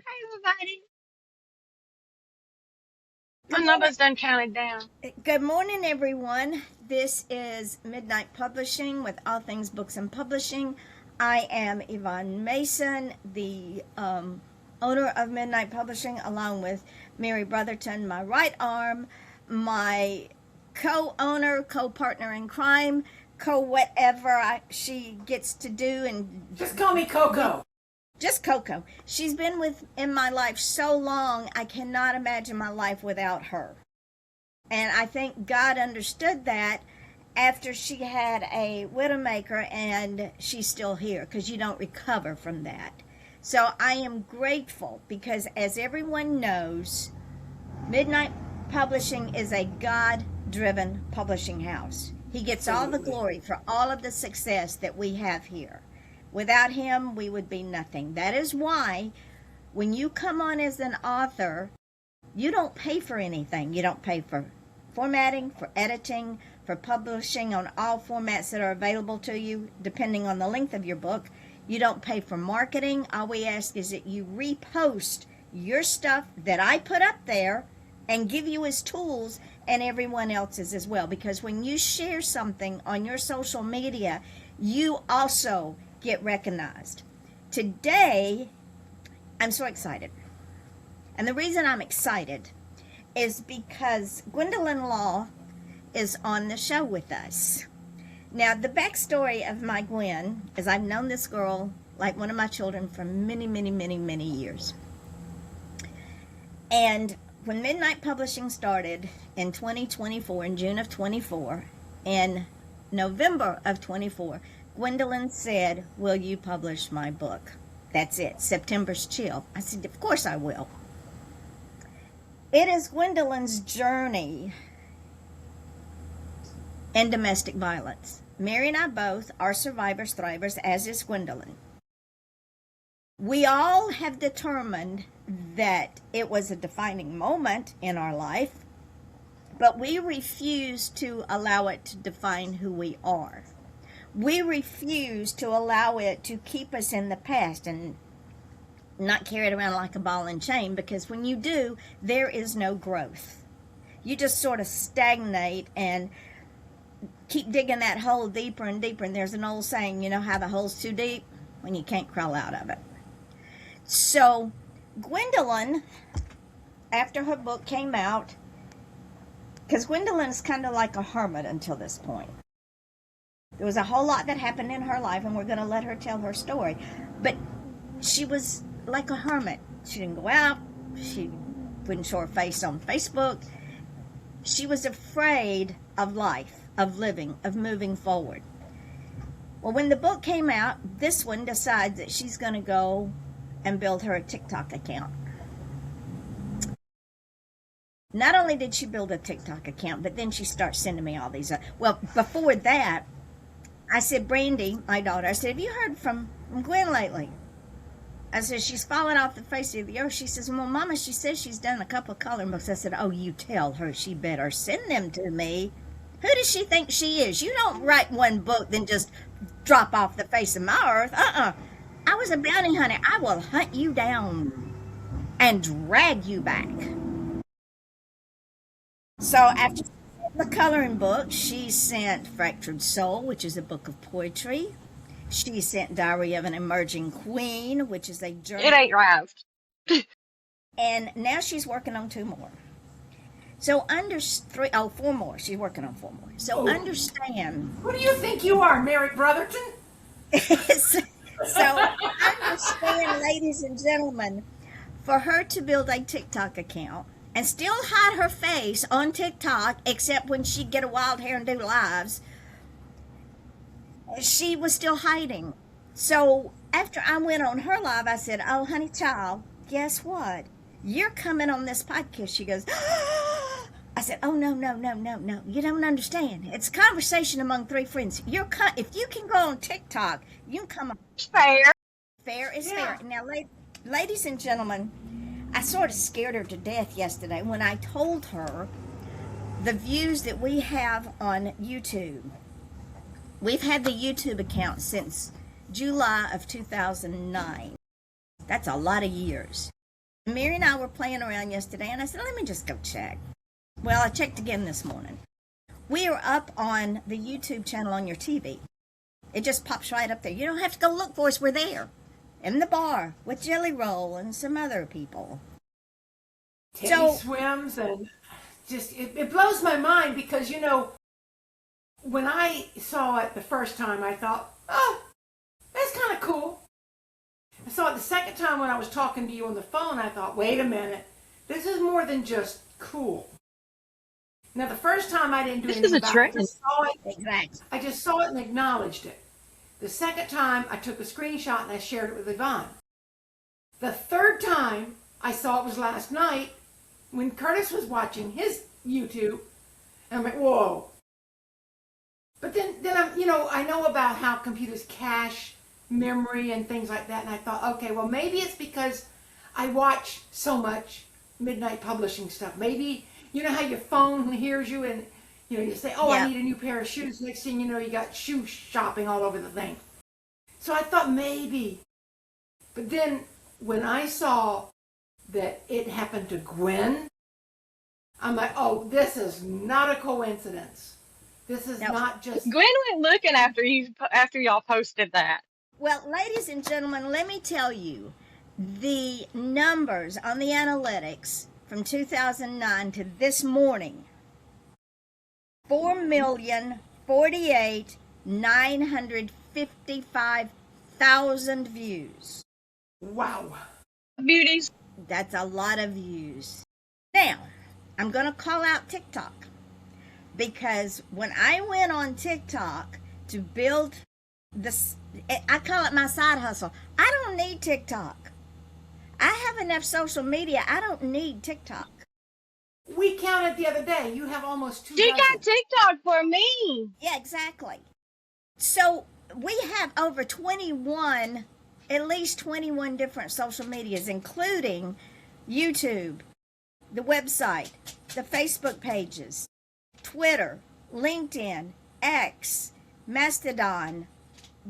Hi, everybody. My Good morning. number's done counted down. Good morning, everyone. This is Midnight Publishing with All Things Books and Publishing. I am Yvonne Mason, the owner of Midnight Publishing, along with Mary Brotherton, my right arm, my co-owner, co-partner in crime, co-whatever she gets to do, and Just call me Coco. just Coco. She's been in my life so long, I cannot imagine my life without her. And I think God understood that after she had a widowmaker, and she's still here because you don't recover from that. So I am grateful because, as everyone knows, Midnight Publishing is a God-driven publishing house. He gets all the glory for all of the success that we have here. Without him, we would be nothing. That is why when you come on as an author, you don't pay for anything. You don't pay for formatting, for editing, for publishing on all formats that are available to you, depending on the length of your book. You don't pay for marketing. All we ask is that you repost your stuff that I put up there and give you as tools, and everyone else's as well. Because when you share something on your social media, you also get recognized. Today, I'm so excited. And the reason I'm excited is because Gwendolyn Law is on the show with us. Now, the backstory of my Gwen is I've known this girl like one of my children for many, many, many, many years. And when Midnight Publishing started in 2024, in June of 24, in November of 24, Gwendolyn said, "Will you publish my book?" That's it, September's Chill. I said, "Of course I will." It is Gwendolyn's journey in domestic violence. Mary and I both are survivors, thrivers, as is Gwendolyn. We all have determined that it was a defining moment in our life, but we refuse to allow it to define who we are. We refuse to allow it to keep us in the past and not carry it around like a ball and chain, because when you do, there is no growth. You just sort of stagnate and keep digging that hole deeper and deeper. And there's an old saying, you know how the hole's too deep? When you can't crawl out of it. So Gwendolyn, after her book came out, because Gwendolyn is kind of like a hermit until this point. There was a whole lot that happened in her life, and we're going to let her tell her story. But she was like a hermit. She didn't go out. She wouldn't show her face on Facebook. She was afraid of life, of living, of moving forward. Well, when the book came out, this one decides that she's going to go and build her a TikTok account. Not only did she build a TikTok account, but then she starts sending me all these. Well, before that, I said, Brandy, my daughter, I said, "Have you heard from Gwen lately?" I said, "She's fallen off the face of the earth." She says, "Well, Mama, she says she's done a couple of coloring books." I said, "Oh, you tell her she better send them to me. Who does she think she is? You don't write one book, then just drop off the face of my earth. I was a bounty hunter. I will hunt you down and drag you back." So after the coloring book, she sent Fractured Soul, which is a book of poetry. She sent Diary of an Emerging Queen, which is a journal. It ain't right. And now she's working on 2 more. So four more. She's working on 4 more. So understand. Who do you think you are, Mary Brotherton? So understand, ladies and gentlemen, for her to build a TikTok account and still hide her face on TikTok, except when she get a wild hair and do lives, she was still hiding. So after I went on her live, I said, "Oh, honey child, guess what? You're coming on this podcast." She goes, I said, "Oh, no. You don't understand. It's a conversation among 3 friends. If you can go on TikTok, you can come on." Fair. Fair is fair. Now, ladies and gentlemen, I sort of scared her to death yesterday when I told her the views that we have on YouTube. We've had the YouTube account since July of 2009. That's a lot of years. Mary and I were playing around yesterday, and I said, let me just go check. Well, I checked again this morning. We are up on the YouTube channel on your TV. It just pops right up there. You don't have to go look for us. We're there. In the bar with Jelly Roll and some other people. Teddy swims, and just, it blows my mind because, you know, when I saw it the first time, I thought, oh, that's kind of cool. I saw it the second time when I was talking to you on the phone. I thought, wait a minute, this is more than just cool. Now, the first time I didn't do anything about it. I just saw it. Exactly. I just saw it and acknowledged it. The second time, I took a screenshot and I shared it with Yvonne. The third time I saw it was last night when Curtis was watching his YouTube, and I'm like, whoa. But then I'm, you know, I know about how computers cache memory and things like that, and I thought, okay, well, maybe it's because I watch so much midnight publishing stuff. Maybe, you know how your phone hears you and, you know, you say, oh, yeah, I need a new pair of shoes. Next thing you know, you got shoe shopping all over the thing. So I thought maybe. But then when I saw that it happened to Gwen, I'm like, oh, this is not a coincidence. This is not just... Gwen went looking after y'all posted that. Well, ladies and gentlemen, let me tell you, the numbers on the analytics from 2009 to this morning, 4,048,955,000 views. Wow. Beauties. That's a lot of views. Now, I'm going to call out TikTok, because when I went on TikTok to build this, I call it my side hustle. I don't need TikTok. I have enough social media. I don't need TikTok. We counted the other day. You have almost 2 She dozen. got TikTok for me. Yeah, exactly. So we have over 21, at least 21 different social medias, including YouTube, the website, the Facebook pages, Twitter, LinkedIn, X, Mastodon,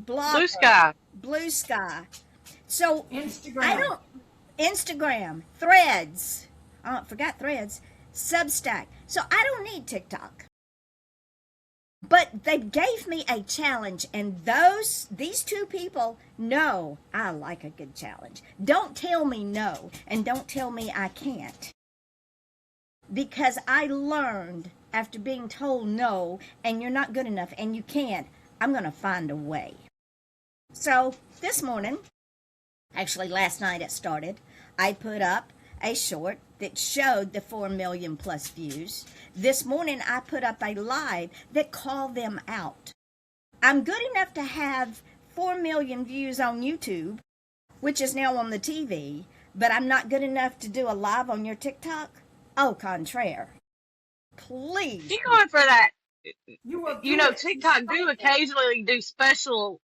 Blogger, Blue Sky. So Instagram, Threads. Oh, I forgot Threads. Substack. So I don't need TikTok. But they gave me a challenge, and these two people know I like a good challenge. Don't tell me no, and don't tell me I can't. Because I learned after being told no, and you're not good enough, and you can't, I'm going to find a way. So this morning, actually last night it started, I put up a short that showed the 4 million plus views. This morning I put up a live that called them out. I'm good enough to have 4 million views on YouTube, which is now on the TV, but I'm not good enough to do a live on your TikTok? Au contraire. Please. You're going for that. You know, TikTok do occasionally do special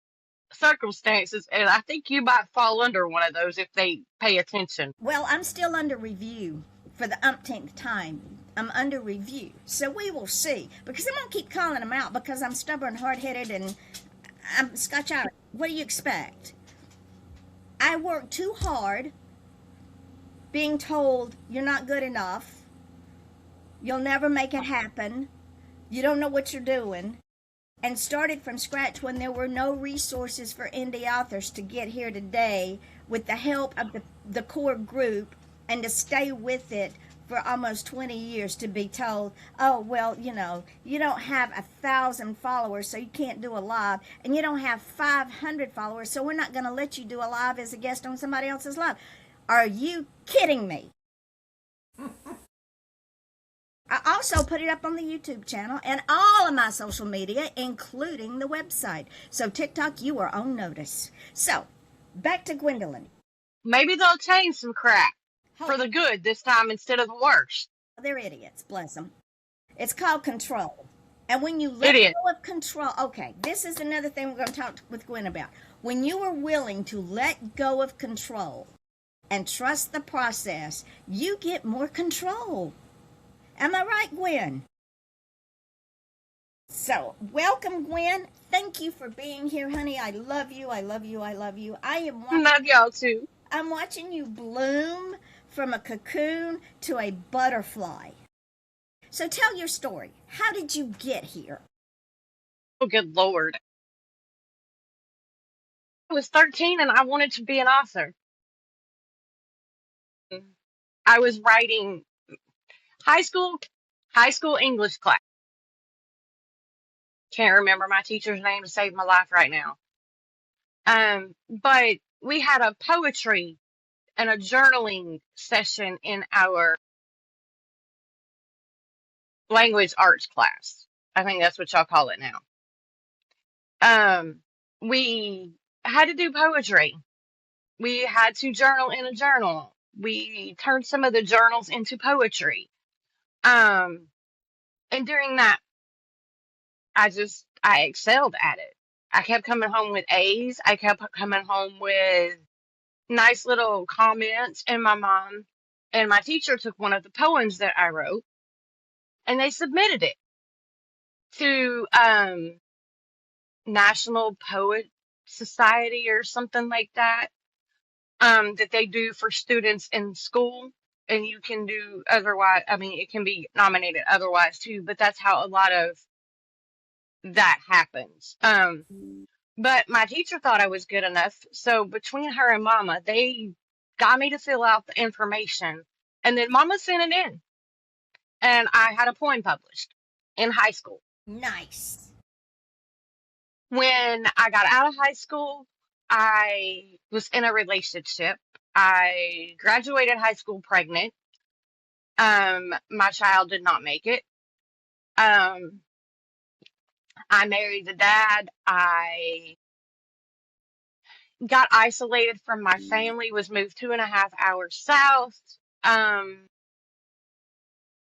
circumstances, and I think you might fall under one of those if they pay attention. Well, I'm still under review for the umpteenth time. I'm under review. So we will see. Because I'm going to keep calling them out because I'm stubborn, hard-headed, and I'm Scotch Irish. What do you expect? I work too hard being told you're not good enough. You'll never make it happen. You don't know what you're doing. And started from scratch when there were no resources for indie authors to get here today with the help of the core group, and to stay with it for almost 20 years to be told, oh, well, you know, you don't have 1,000 followers, so you can't do a live, and you don't have 500 followers, so we're not going to let you do a live as a guest on somebody else's live. Are you kidding me? I also put it up on the YouTube channel and all of my social media, including the website. So TikTok, you are on notice. So, back to Gwendolyn. Maybe they'll change some crap for the good this time instead of the worst. They're idiots, bless them. It's called control. And when you let go of control, okay, this is another thing we're going to talk with Gwen about. When you are willing to let go of control and trust the process, you get more control. Am I right, Gwen? So, welcome, Gwen. Thank you for being here, honey. I love you. I love you. I love you. Love y'all too. I'm watching you bloom from a cocoon to a butterfly. So tell your story. How did you get here? Oh, good Lord. I was 13 and I wanted to be an author. I was writing high school high school English class. Can't remember my teacher's name to save my life right now. But we had a poetry and a journaling session in our language arts class. I think that's what y'all call it now. We had to do poetry. We had to journal in a journal. We turned some of the journals into poetry. Um, and during that, I excelled at it. I kept coming home with A's. I kept coming home with nice little comments, and my mom and my teacher took one of the poems that I wrote and they submitted it to National Poet Society or something like that, that they do for students in school. And you can do otherwise, I mean, it can be nominated otherwise too, but that's how a lot of that happens. But my teacher thought I was good enough. So between her and Mama, they got me to fill out the information. And then Mama sent it in. And I had a poem published in high school. Nice. When I got out of high school, I was in a relationship. I graduated high school pregnant. My child did not make it. Um, I married the dad. I got isolated from my family, was moved 2.5 hours south. Um,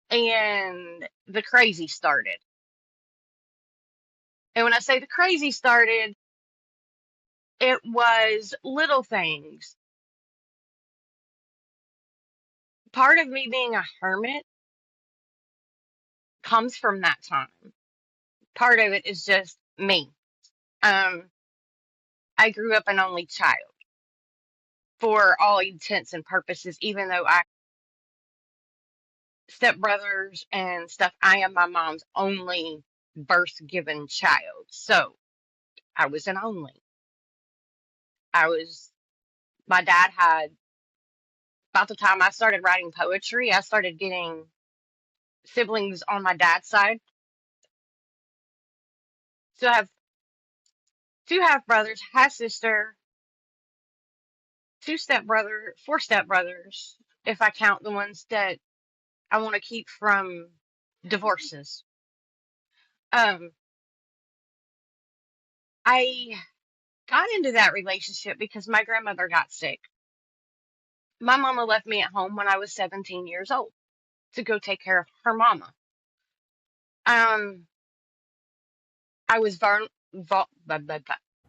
and the crazy started. And when I say the crazy started, it was little things. Part of me being a hermit comes from that time. Part of it is just me. Um, I grew up an only child for all intents and purposes, even though I stepbrothers and stuff, I am my mom's only birth given child. So I was an only. I was, my dad had, about the time I started writing poetry, I started getting siblings on my dad's side. So I have two half brothers, half sister, four stepbrothers, if I count the ones that I want to keep from divorces. Um, I got into that relationship because my grandmother got sick. My mama left me at home when I was 17 years old to go take care of her mama. Um, I was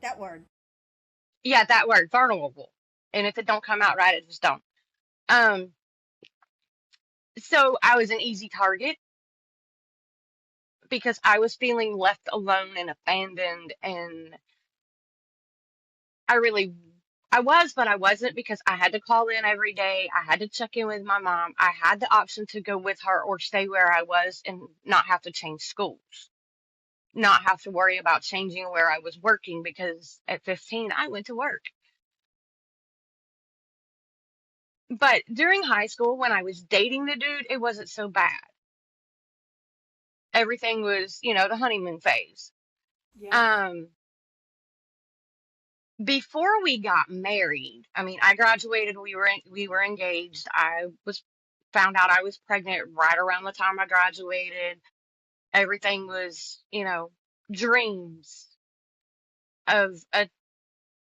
That word. yeah, that word, vulnerable. And if it don't come out right, it just don't. Um, so I was an easy target because I was feeling left alone and abandoned, and I really I was, but I wasn't because I had to call in every day. I had to check in with my mom. I had the option to go with her or stay where I was and not have to change schools, not have to worry about changing where I was working because at 15 I went to work. But during high school, when I was dating the dude, it wasn't so bad. Everything was, the honeymoon phase. Yeah. Um, Before we got married, I mean, I graduated, we were engaged. I was found out I was pregnant right around the time I graduated. Everything was, dreams of a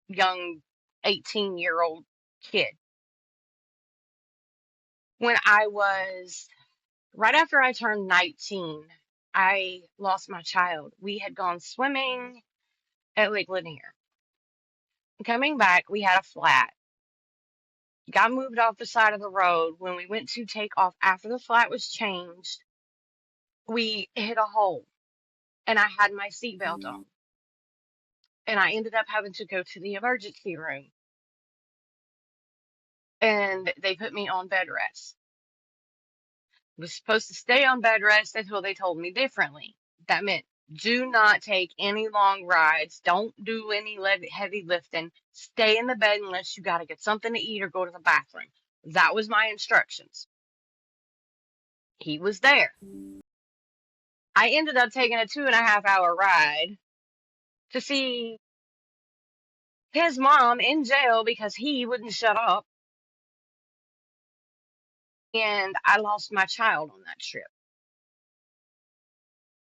young 18-year-old kid. When I was right after I turned 19, I lost my child. We had gone swimming at Lake Lanier. Coming back, we had a flat. Got moved off the side of the road. When we went to take off after the flat was changed, we hit a hole and I had my seatbelt on. And I ended up having to go to the emergency room. and they put me on bed rest. I was supposed to stay on bed rest until they told me differently. That meant do not take any long rides. Don't do any heavy lifting. Stay in the bed unless you got to get something to eat or go to the bathroom. That was my instructions. He was there. I ended up taking a 2.5 hour ride to see his mom in jail because he wouldn't shut up. And I lost my child on that trip.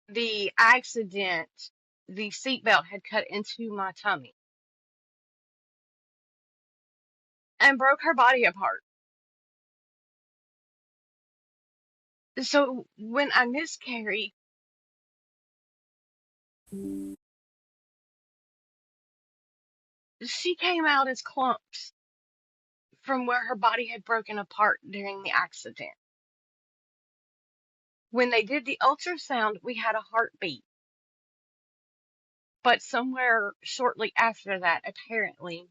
The accident, the seatbelt had cut into my tummy and broke her body apart. So when I miscarried, she came out as clumps from where her body had broken apart during the accident. When they did the ultrasound, we had a heartbeat. But somewhere shortly after that, apparently,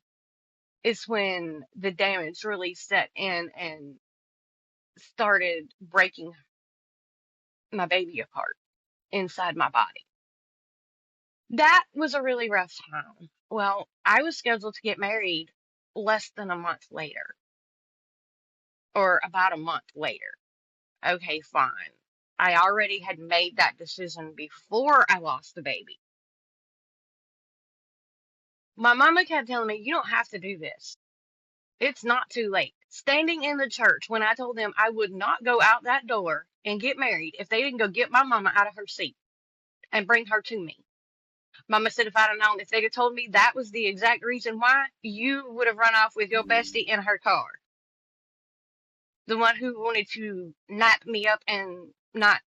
is when the damage really set in and started breaking my baby apart inside my body. That was a really rough time. Well, I was scheduled to get married less than a month later, or about a month later. Okay, fine. I already had made that decision before I lost the baby. My mama kept telling me, you don't have to do this. It's not too late. Standing in the church when I told them I would not go out that door and get married if they didn't go get my mama out of her seat and bring her to me. Mama said if I'd have known, if they'd have told me that was the exact reason why, you would have run off with your bestie in her car. The one who wanted to nap me up and not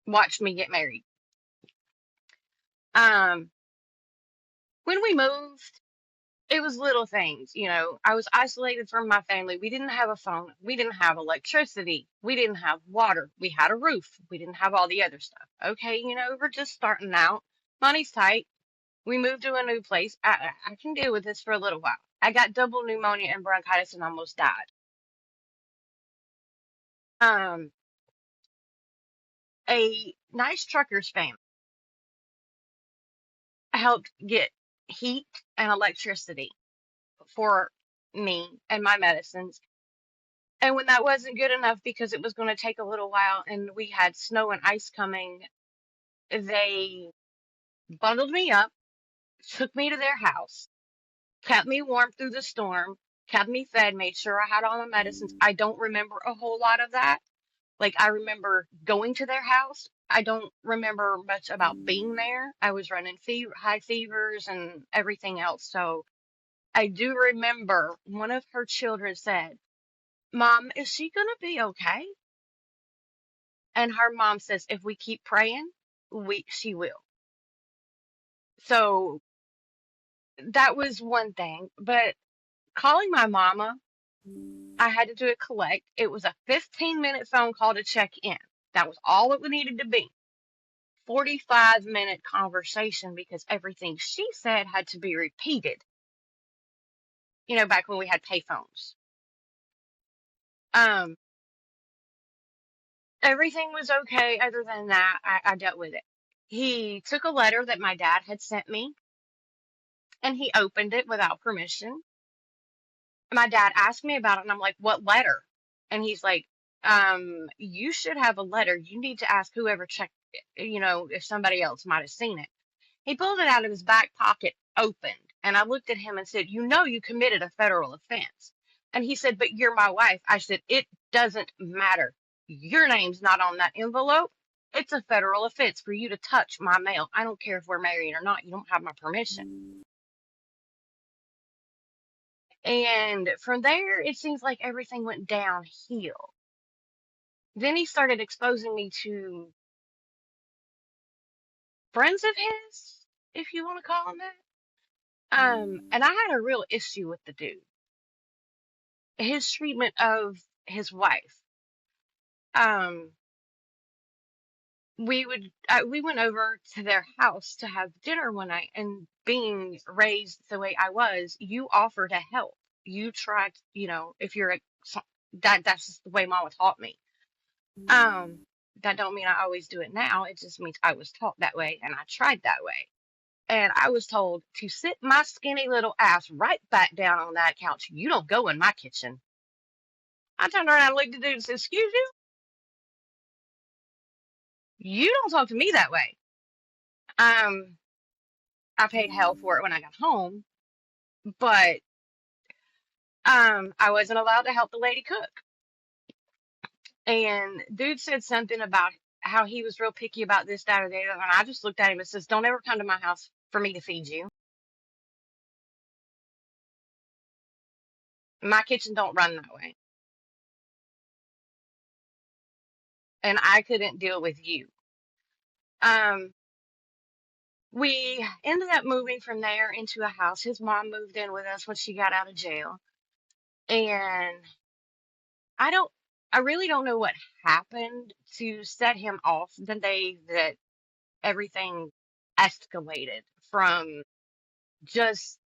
watch me get married. Um, when we moved, it was little things, you know. I was isolated from my family. We didn't have a phone. We didn't have electricity. We didn't have water. We had a roof. We didn't have all the other stuff. Okay, you know, we're just starting out. Money's tight. We moved to a new place. I can deal with this for a little while. I got double pneumonia and bronchitis and almost died. Um, a nice trucker's family helped get heat and electricity for me and my medicines. And when that wasn't good enough because it was going to take a little while and we had snow and ice coming, they bundled me up, took me to their house, kept me warm through the storm, kept me fed, made sure I had all my medicines. I don't remember a whole lot of that. Like, I remember going to their house. I don't remember much about being there. I was running high fevers and everything else. So I do remember one of her children said, Mom, is she going to be okay? And her mom says, if we keep praying, she will. So that was one thing. But calling my mama, I had to do a collect. It was a 15-minute phone call to check in. That was all it needed to be. 45-minute conversation because everything she said had to be repeated. You know, back when we had payphones. Um, Everything was okay. Other than that, I dealt with it. He took a letter that my dad had sent me and he opened it without permission. My dad asked me about it and I'm like, what letter? And he's like, you should have a letter. You need to ask whoever checked it, you know, if somebody else might have seen it. He pulled it out of his back pocket, opened, and I looked at him and said, you know, you committed a federal offense. And he said, but you're my wife. I said, it doesn't matter. Your name's not on that envelope. It's a federal offense for you to touch my mail. I don't care if we're married or not. You don't have my permission. And from there, it seems like everything went downhill. Then he started exposing me to friends of his, if you want to call them that. And I had a real issue with the dude. His treatment of his wife. Um, we went over to their house to have dinner one night, and being raised the way I was, you offer to help. You try to, if you're that's just the way mama taught me. Um, that don't mean I always do it now. It just means I was taught that way and I tried that way. And I was told to sit my skinny little ass right back down on that couch. You don't go in my kitchen. I turned around and looked at the dude and said, "Excuse you? You don't talk to me that way." Um, I paid hell for it when I got home, but I wasn't allowed to help the lady cook. And dude said something about how he was real picky about this, that, or the other. And I just looked at him and says, "Don't ever come to my house for me to feed you. My kitchen don't run that way. And I couldn't deal with you." Um, we ended up moving from there into a house. His mom moved in with us when she got out of jail. And I don't, I really don't know what happened to set him off the day that everything escalated from just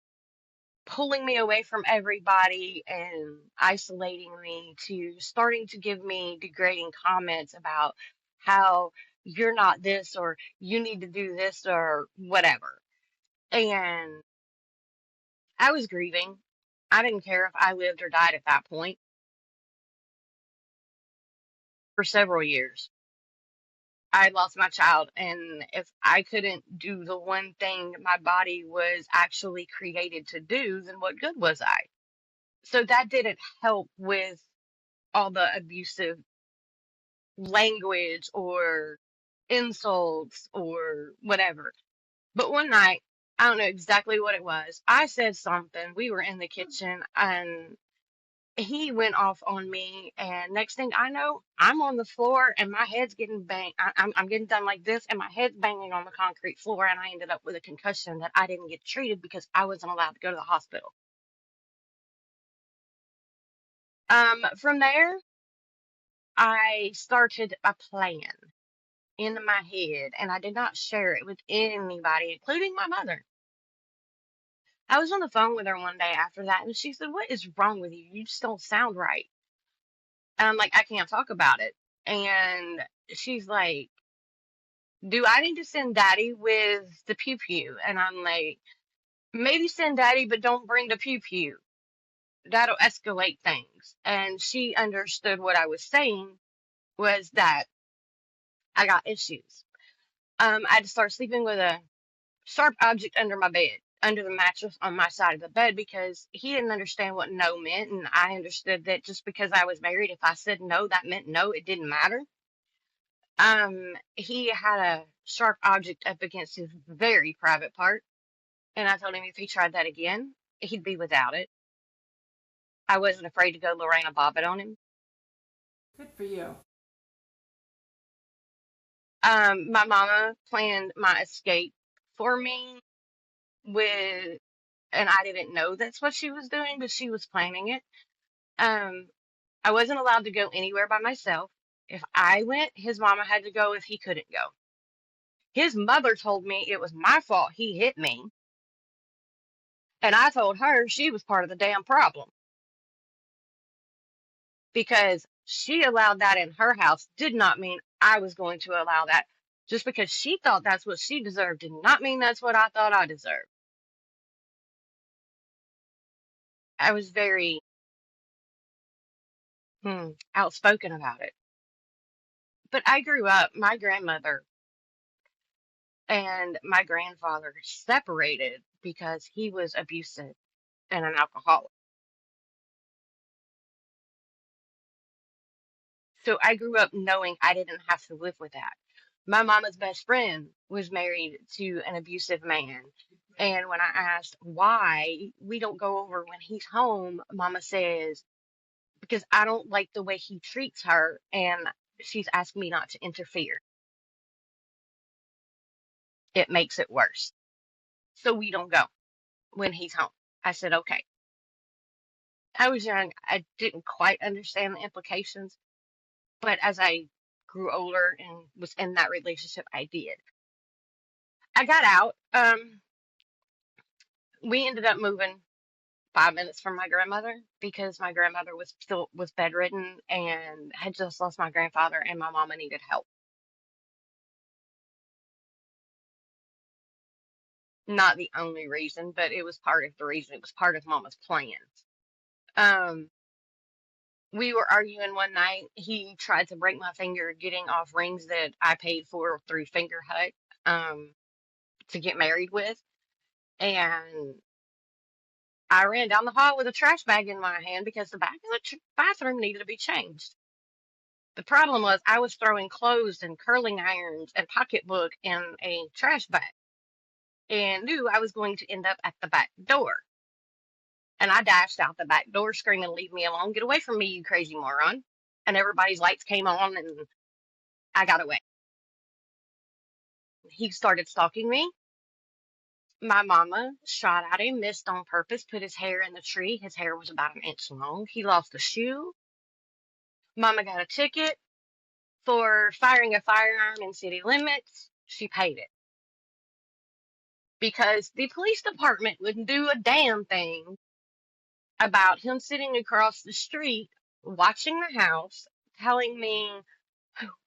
pulling me away from everybody and isolating me to starting to give me degrading comments about how you're not this or you need to do this or whatever. And I was grieving. I didn't care if I lived or died at that point for several years. I had lost my child, and if I couldn't do the one thing my body was actually created to do, then what good was I? So that didn't help with all the abusive language or insults or whatever. But one night, I don't know exactly what it was. I said something. We were in the kitchen and he went off on me. And next thing I know, I'm on the floor and my head's getting banged. I'm getting done like this and my head's banging on the concrete floor. And I ended up with a concussion that I didn't get treated because I wasn't allowed to go to the hospital. From there, I started a plan in my head and I did not share it with anybody, including my mother. I was on the phone with her one day after that and she said, "What is wrong with you? You just don't sound right." And I'm like, "I can't talk about it." And she's like, "Do I need to send daddy with the pew pew?" And I'm like, "Maybe send daddy, but don't bring the pew pew. That'll escalate things." And she understood what I was saying was that I got issues. I had to start sleeping with a sharp object under my bed, under the mattress on my side of the bed, because he didn't understand what no meant. And I understood that just because I was married, if I said no, that meant no, it didn't matter. He had a sharp object up against his very private part. And I told him if he tried that again, he'd be without it. I wasn't afraid to go Lorena Bobbitt on him. Good for you. My mama planned my escape for me with, and I didn't know that's what she was doing, but she was planning it. Um, I wasn't allowed to go anywhere by myself. If I went, his mama had to go if he couldn't go. His mother told me it was my fault he hit me, and I told her she was part of the damn problem because she allowed that in her house did not mean I was going to allow that. Just because she thought that's what she deserved did not mean that's what I thought I deserved. I was very outspoken about it. But I grew up, my grandmother and my grandfather separated because he was abusive and an alcoholic. So I grew up knowing I didn't have to live with that. My mama's best friend was married to an abusive man. And when I asked why we don't go over when he's home, mama says, "Because I don't like the way he treats her and she's asked me not to interfere. It makes it worse. So we don't go when he's home." I said, "Okay." I was young. I didn't quite understand the implications, but as I grew older and was in that relationship, I did. I got out. We ended up moving 5 minutes from my grandmother because my grandmother was bedridden and had just lost my grandfather, and my mama needed help. Not the only reason, but it was part of the reason. It was part of mama's plans. Um, we were arguing one night. He tried to break my finger getting off rings that I paid for through Finger Hut, um, to get married with. And I ran down the hall with a trash bag in my hand because the back of the bathroom needed to be changed. The problem was I was throwing clothes and curling irons and pocketbook in a trash bag and knew I was going to end up at the back door. And I dashed out the back door screaming, "Leave me alone. Get away from me, you crazy moron." And everybody's lights came on and I got away. He started stalking me. My mama shot at him, missed on purpose, put his hair in the tree. His hair was about an inch long. He lost a shoe. Mama got a ticket for firing a firearm in city limits. She paid it because the police department wouldn't do a damn thing about him sitting across the street watching the house, telling me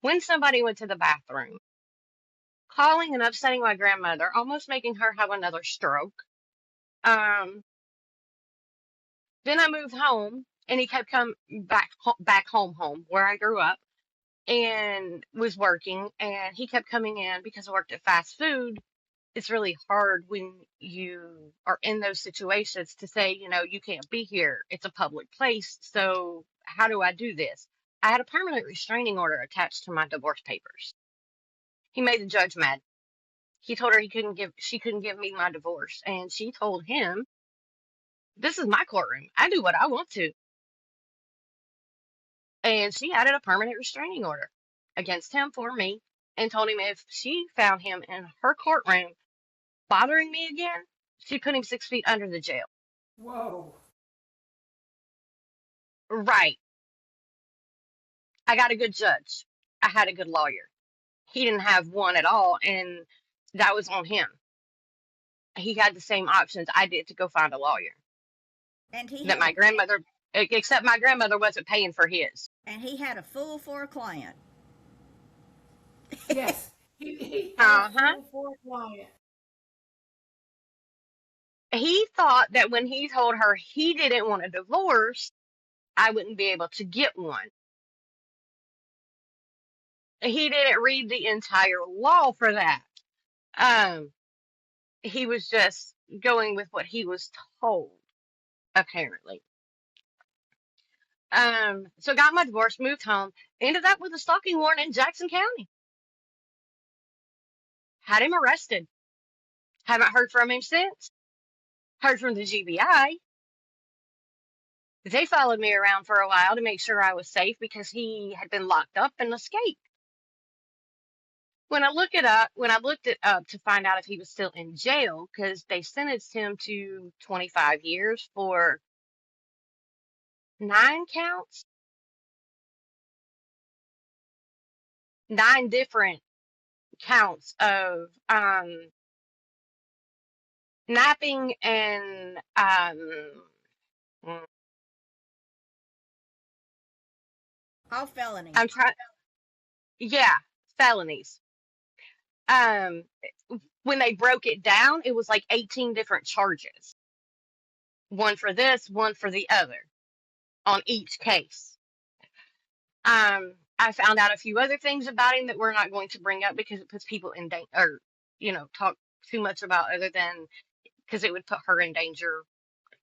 when somebody went to the bathroom, calling and upsetting my grandmother, almost making her have another stroke. Um, then I moved home, and he kept coming back home where I grew up, and was working, and he kept coming in because I worked at fast food. It's really hard when you are in those situations to say, you can't be here. It's a public place. So how do I do this? I had a permanent restraining order attached to my divorce papers. He made the judge mad. He told her she couldn't give me my divorce. And she told him, "This is my courtroom. I do what I want to." And she added a permanent restraining order against him for me and told him if she found him in her courtroom bothering me again, she put him 6 feet under the jail. Whoa. Right. I got a good judge. I had a good lawyer. He didn't have one at all, and that was on him. He had the same options I did to go find a lawyer. And he That had my grandmother, except my grandmother wasn't paying for his. a fool for a client. Yes. He had Uh a huh. full for client. He thought that when he told her he didn't want a divorce, I wouldn't be able to get one. He didn't read the entire law for that. Um, he was just going with what he was told, apparently. So got my divorce, moved home, ended up with a stalking warrant in Jackson County. Had him arrested. Haven't heard from him since. Heard from the GBI. They followed me around for a while to make sure I was safe because he had been locked up and escaped. When I looked it up to find out if he was still in jail, because they sentenced him to 25 years for 9 counts, 9 different counts of napping and mm, All felonies. I'm trying, yeah, felonies. Um, when they broke it down, it was like 18 different charges, one for this, one for the other, on each case. I found out a few other things about him that we're not going to bring up because it puts people in danger, or talk too much about, other than because it would put her in danger,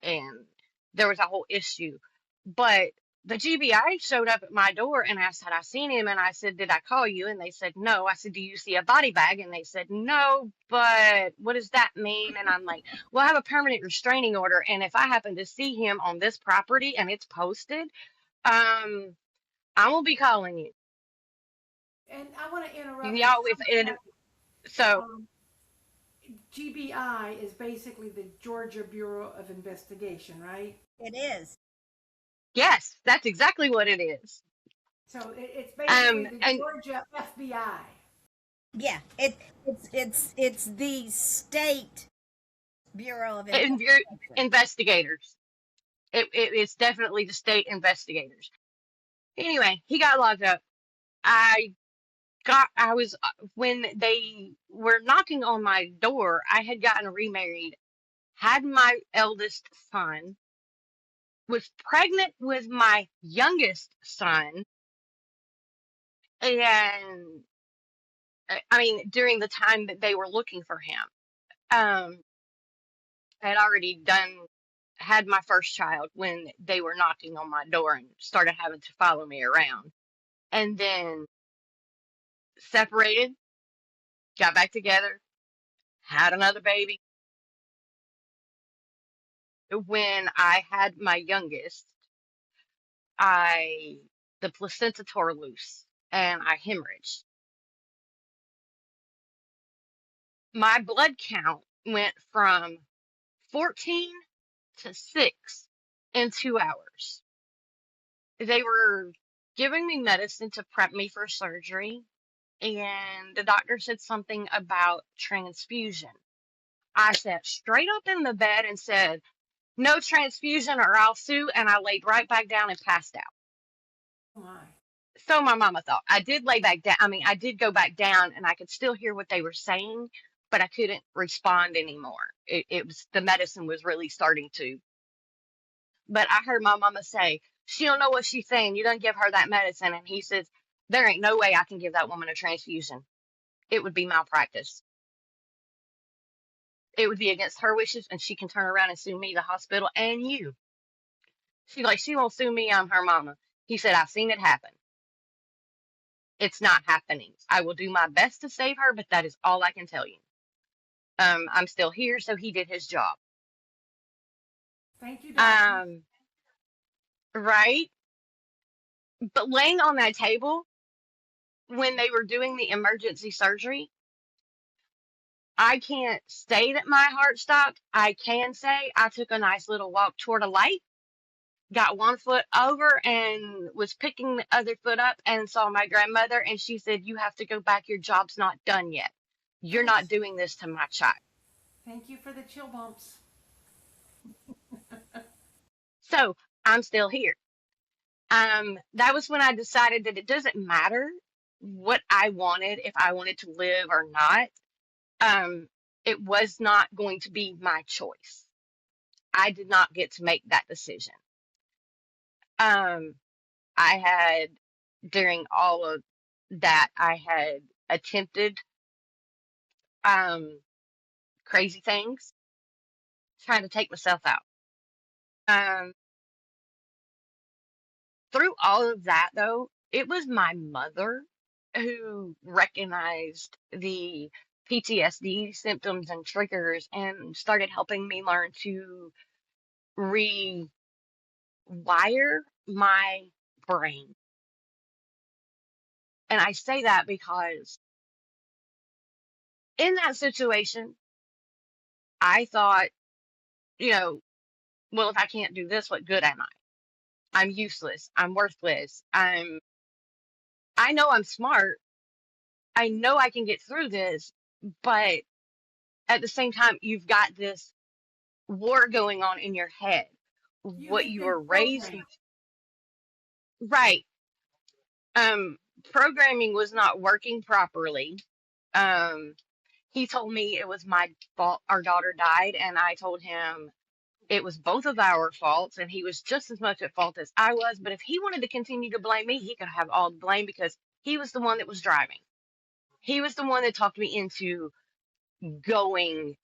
and there was a whole issue. But the GBI showed up at my door and I said, "I seen him," and I said, "Did I call you?" And they said, "No." I said, "Do you see a body bag?" And they said, "No, but what does that mean?" And I'm like, "Well, I have a permanent restraining order, and if I happen to see him on this property and it's posted, um, I will be calling you." And I want to interrupt Y'all because with it, so um, GBI is basically the Georgia Bureau of Investigation, right? It is. yes, that's exactly what it is. So it's basically the And Georgia FBI. Yeah. It's the state Bureau of And Investigation. investigators. It's definitely the state investigators. Anyway, he got locked up. I I was, when they were knocking on my door, I had gotten remarried, had my eldest son, was pregnant with my youngest son, and I mean, during the time that they were looking for him, I had already had my first child when they were knocking on my door and started having to follow me around. And then separated, got back together, had another baby. When I had my youngest, I the placenta tore loose and I hemorrhaged. My blood count went from 14 to 6 in 2 hours. They were giving me medicine to prep me for surgery, and the doctor said something about transfusion. I sat straight up in the bed and said, "No transfusion or I'll sue," and I laid right back down and passed out. Oh my. So my mama thought. I did lay back down. I mean, I did go back down and I could still hear what they were saying, but I couldn't respond anymore. It was, the medicine was really starting to. But I heard my mama say, "She don't know what she's saying. You don't give her that medicine." And he says, "There ain't no way I can give that woman a transfusion. It would be malpractice. It would be against her wishes, and she can turn around and sue me, the hospital, and you." She's like, "She won't sue me. I'm her mama." He said, "I've seen it happen. It's not happening. I will do my best to save her, but that is all I can tell you. I'm still here," so he did his job. Thank you, doctor. Um, right? But laying on that table when they were doing the emergency surgery, I can't say that my heart stopped. I can say I took a nice little walk toward a light, got one foot over, and was picking the other foot up and saw my grandmother. And she said, "You have to go back. Your job's not done yet. You're Oh, not doing this to my child." thank you for the chill bumps. So I'm still here. That was when I decided that it doesn't matter what I wanted, if I wanted to live or not. Um, it was not going to be my choice. I did not get to make that decision. Um, I had, during all of that, I had attempted um, crazy things, trying to take myself out. Um, through all of that, though, it was my mother who recognized the PTSD symptoms and triggers and started helping me learn to rewire my brain. And I say that because in that situation, I thought, you know, well, if I can't do this, what good am I? I'm useless. I'm worthless. I know I'm smart. I know I can get through this, but at the same time, you've got this war going on in your head. You What have you been were raised programmed. right. Um, Programming was not working properly. Um, he told me it was my fault our daughter died, and I told him it was both of our faults, and he was just as much at fault as I was. But if he wanted to continue to blame me, he could have all the blame because he was the one that was driving. He was the one that talked me into going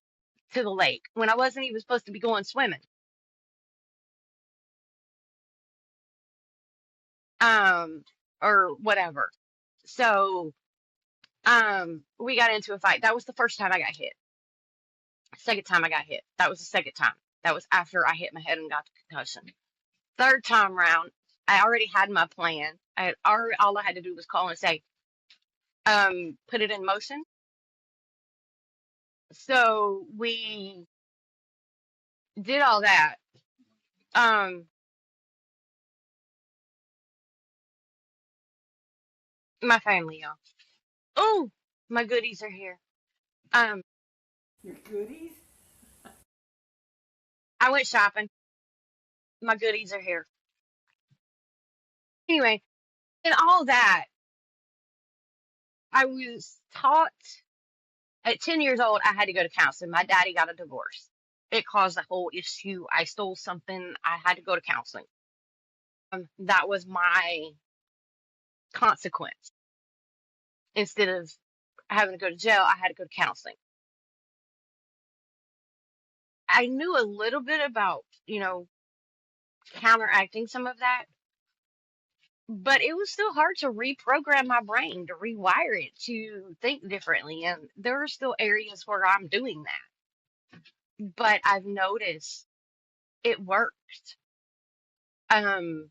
to the lake when I wasn't even supposed to be going swimming. Um, or whatever. So, we got into a fight. That was the first time I got hit. Second time I got hit. That was the second time. That was after I hit my head and got the concussion. Third time round, I already had my plan. I had already, all I had to do was call and say, put it in motion. So we did all that. Um, my family, y'all. Oh, my goodies are here. Um, Your goodies? I went shopping. My goodies are here. Anyway, in all that, I was taught at 10 years old, I had to go to counseling. My daddy got a divorce. It caused a whole issue. I stole something. I had to go to counseling. That was my consequence. Instead of having to go to jail, I had to go to counseling. I knew a little bit about, counteracting some of that, but it was still hard to reprogram my brain, to rewire it to think differently. And there are still areas where I'm doing that. But I've noticed it worked. Um,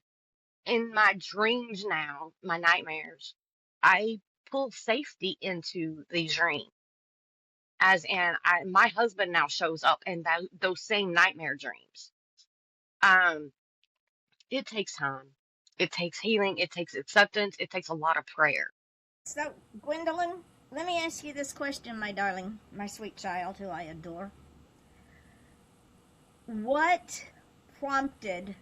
in my dreams now, my nightmares, I pull safety into these dreams. As in, my husband now shows up in those same nightmare dreams. Um, it takes time. It takes healing. It takes acceptance. It takes a lot of prayer. So, Gwendolyn, let me ask you this question, my darling, my sweet child who I adore. What prompted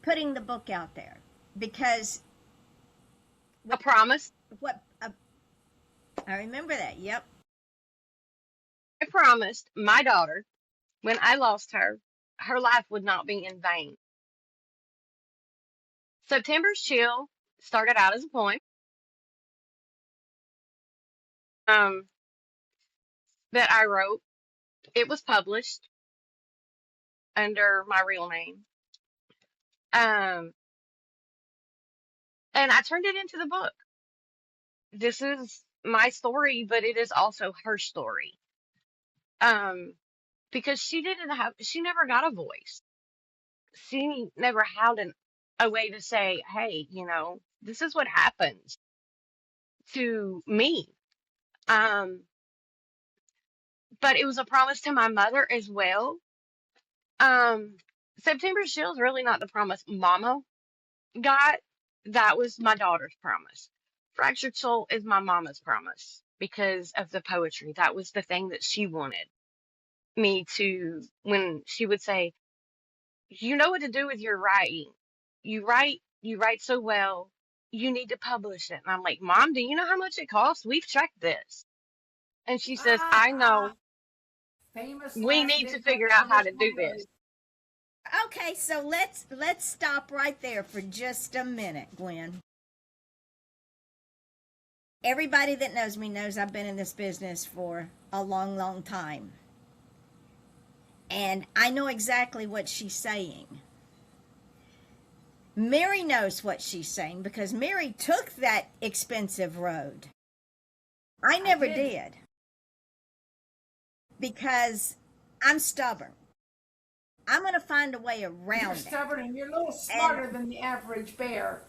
putting the book out there? Because A promise. what I remember that. Yep. I promised my daughter when I lost her, her life would not be in vain. September's Chill started out as a poem um, that I wrote. It was published under my real name. Um, and I turned it into the book. This is my story, but it is also her story. Um, because she never got a voice. She never had a way to say, hey, this is what happens to me. Um, but it was a promise to my mother as well. Um, September Shield's really not the promise Mama got. That was my daughter's promise. Fractured Soul is my mama's promise because of the poetry. That was the thing that she wanted me to, when she would say, you know what to do with your writing. You write so well. You need to publish it. And I'm like, Mom, do you know how much it costs? We've checked this. And she says, I Ah, know. famous We last need to bit figure out how published to do word. this. Okay, so let's stop right there for just a minute, Gwen. Everybody that knows me knows I've been in this business for a long, long time. And I know exactly what she's saying. Mary knows what she's saying because Mary took that expensive road. I never did because I'm stubborn. I'm going to find a way You're around it. stubborn and you're a little And smarter than the average bear.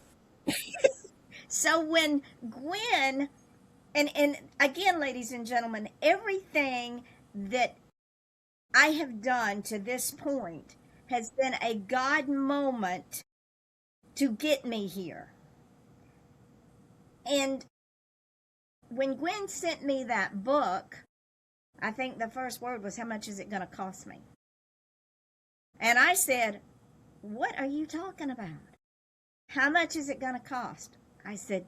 so when Gwen, and again, ladies and gentlemen, everything that I have done to this point has been a God moment to get me here. And when Gwen sent me that book, I think the first word was, how much is it going to cost me? And I said, what are you talking about? How much is it going to cost? I said,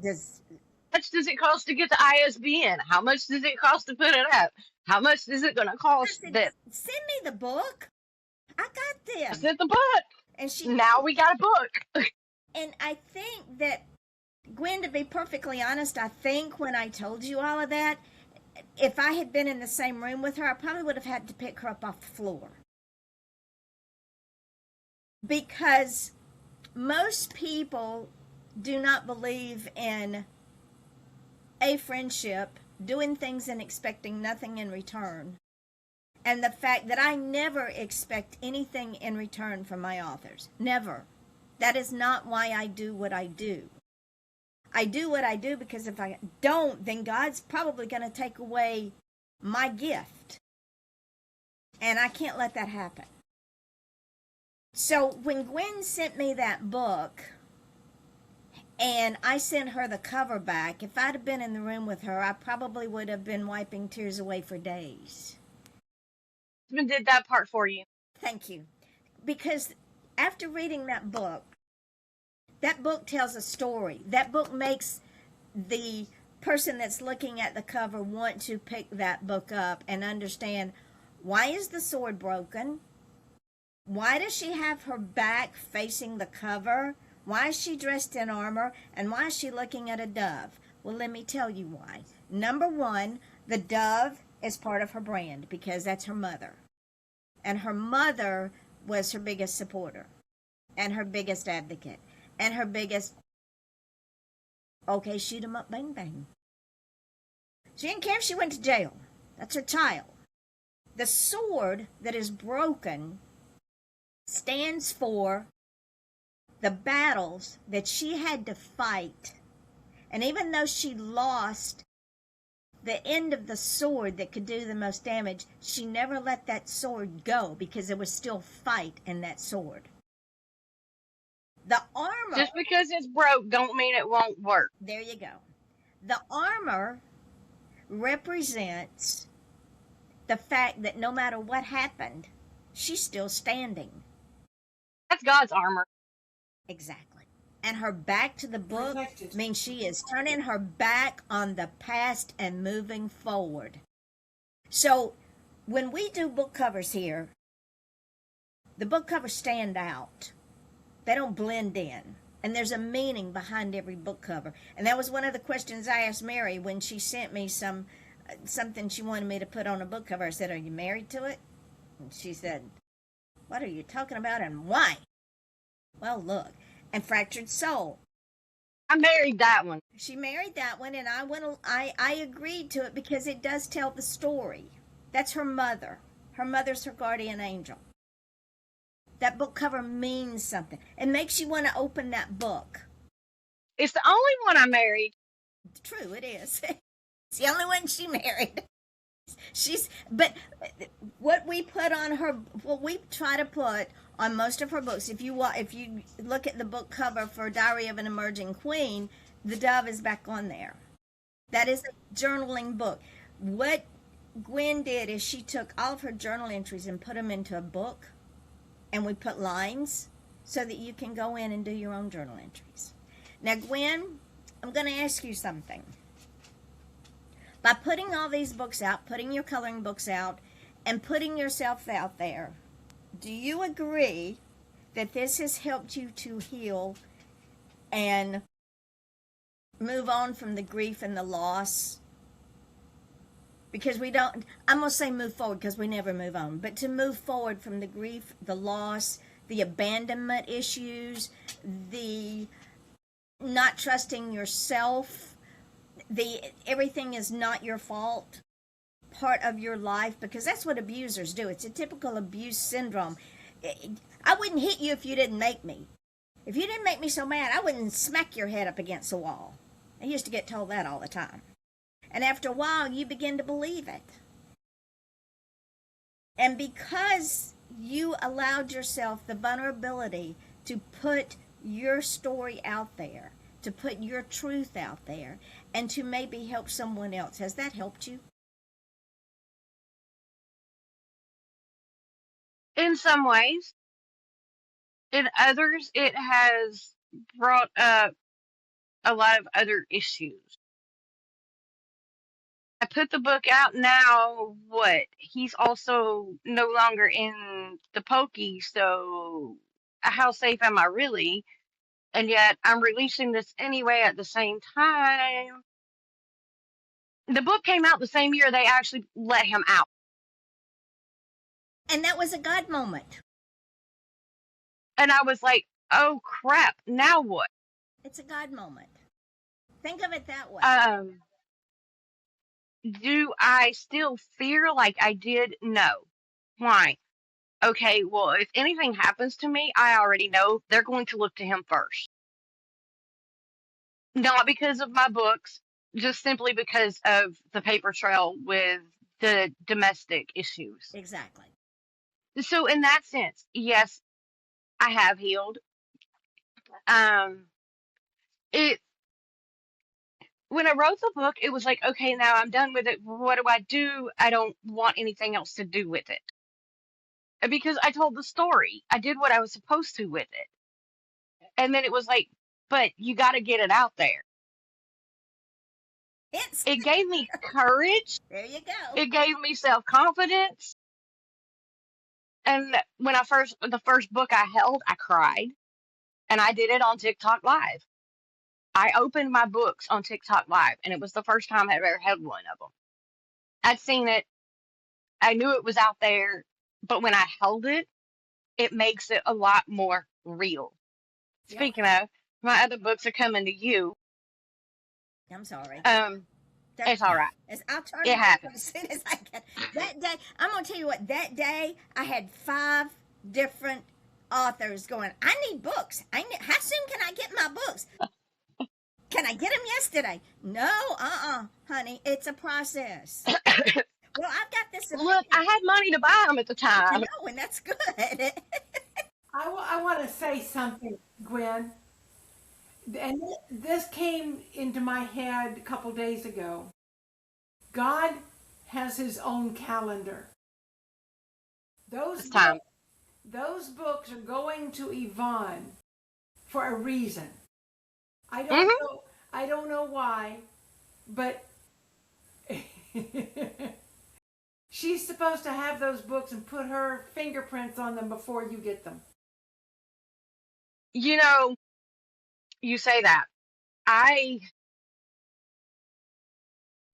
does How much does it cost to get the ISBN? How much does it cost to put it up? How much is it going to I cost said, that? send me the book. I got I them. said the book. And she Now we got a book. and I think that, Gwen, to be perfectly honest, I think when I told you all of that, if I had been in the same room with her, I probably would have had to pick her up off the floor. Because most people do not believe in a friendship, doing things and expecting nothing in return. And the fact that I never expect anything in return from my authors. Never. That is not why I do what I do. I do what I do because if I don't, then God's probably going to take away my gift. And I can't let that happen. So when Gwen sent me that book, and I sent her the cover back, if I'd have been in the room with her, I probably would have been wiping tears away for days. husband did that part for you. Thank you. Because after reading that book tells a story. That book makes the person that's looking at the cover want to pick that book up and understand, why is the sword broken? Why does she have her back facing the cover? Why is she dressed in armor? And why is she looking at a dove? Well, let me tell you why. Number one, the dove is part of her brand because that's her mother. And her mother was her biggest supporter and her biggest advocate and her biggest, okay, shoot 'em up, bang, bang. She didn't care if she went to jail. That's her child. The sword that is broken stands for the battles that she had to fight. And even though she lost the end of the sword that could do the most damage, she never let that sword go because there was still fight in that sword. The armor... Just because it's broke don't mean it won't work. There you go. The armor represents the fact that no matter what happened, she's still standing. That's God's armor. Exactly. And her back to the book Protected. means she is turning her back on the past and moving forward. So when we do book covers here, the book covers stand out. They don't blend in. And there's a meaning behind every book cover. And that was one of the questions I asked Mary when she sent me something she wanted me to put on a book cover. I said, "Are you married to it?" And she said, "What are you talking about and why?" Well, look. And Fractured Soul. I married that one. She married that one, and I agreed to it because it does tell the story. That's her mother. Her mother's her guardian angel. That book cover means something. It makes you want to open that book. It's the only one I married. True, it is. It's the only one she married. But what we put on her, what we try to put on most of her books, if you look at the book cover for Diary of an Emerging Queen, the dove is back on there. That is a journaling book. What Gwen did is she took all of her journal entries and put them into a book, and we put lines so that you can go in and do your own journal entries. Now, Gwen, I'm going to ask you something. By putting all these books out, putting your coloring books out, and putting yourself out there, do you agree that this has helped you to heal and move on from the grief and the loss? Because we don't, I'm going to say move forward because we never move on, but to move forward from the grief, the loss, the abandonment issues, the not trusting yourself, the everything is not your fault part of your life, because that's what abusers do. It's a typical abuse syndrome. I wouldn't hit you if you didn't make me. If you didn't make me so mad, I wouldn't smack your head up against the wall. I used to get told that all the time. And after a while, you begin to believe it. And because you allowed yourself the vulnerability to put your story out there, to put your truth out there, and to maybe help someone else, has that helped you? In some ways. In others, it has brought up a lot of other issues. I put the book out now, he's also no longer in the pokey, so how safe am I really? And yet I'm releasing this anyway at the same time. The book came out the same year they actually let him out. And that was a God moment. And I was like, oh crap, now what? It's a God moment. Think of it that way. Do I still fear like I did? No. Why? Okay, well, if anything happens to me, I already know they're going to look to him first. Not because of my books, just simply because of the paper trail with the domestic issues. Exactly. So in that sense, yes, I have healed. It When I wrote the book, it was like, okay, now I'm done with it. What do? I don't want anything else to do with it. because I told the story. I did what I was supposed to with it. And then it was like, but you got to get it out there. It's It gave me courage. there you go. It gave me self confidence. And when the first book I held, I cried, and I did it on TikTok Live. I opened my books on TikTok Live, and it was the first time I'd ever held one of them. I'd seen it, I knew it was out there, but when I held it, it makes it a lot more real. Yep. Speaking of, my other books are coming to you. I'm sorry. It's all right. I'll turn It it over happens. as soon as I can. That day, I'm gonna tell you what. That day, I had 5 different authors going. I need books. How soon can I get my books? Can I get them yesterday? No, honey. It's a process. Well, I've got this. Look, I had money to buy them at the I time. know, and that's good. I want to say something, Gwen. And this came into my head a couple days ago. God has his own calendar. Those This time. those books are going to Yvonne for a reason. I don't Mm-hmm. know. I don't know why, but she's supposed to have those books and put her fingerprints on them before you get them. You know, you say that.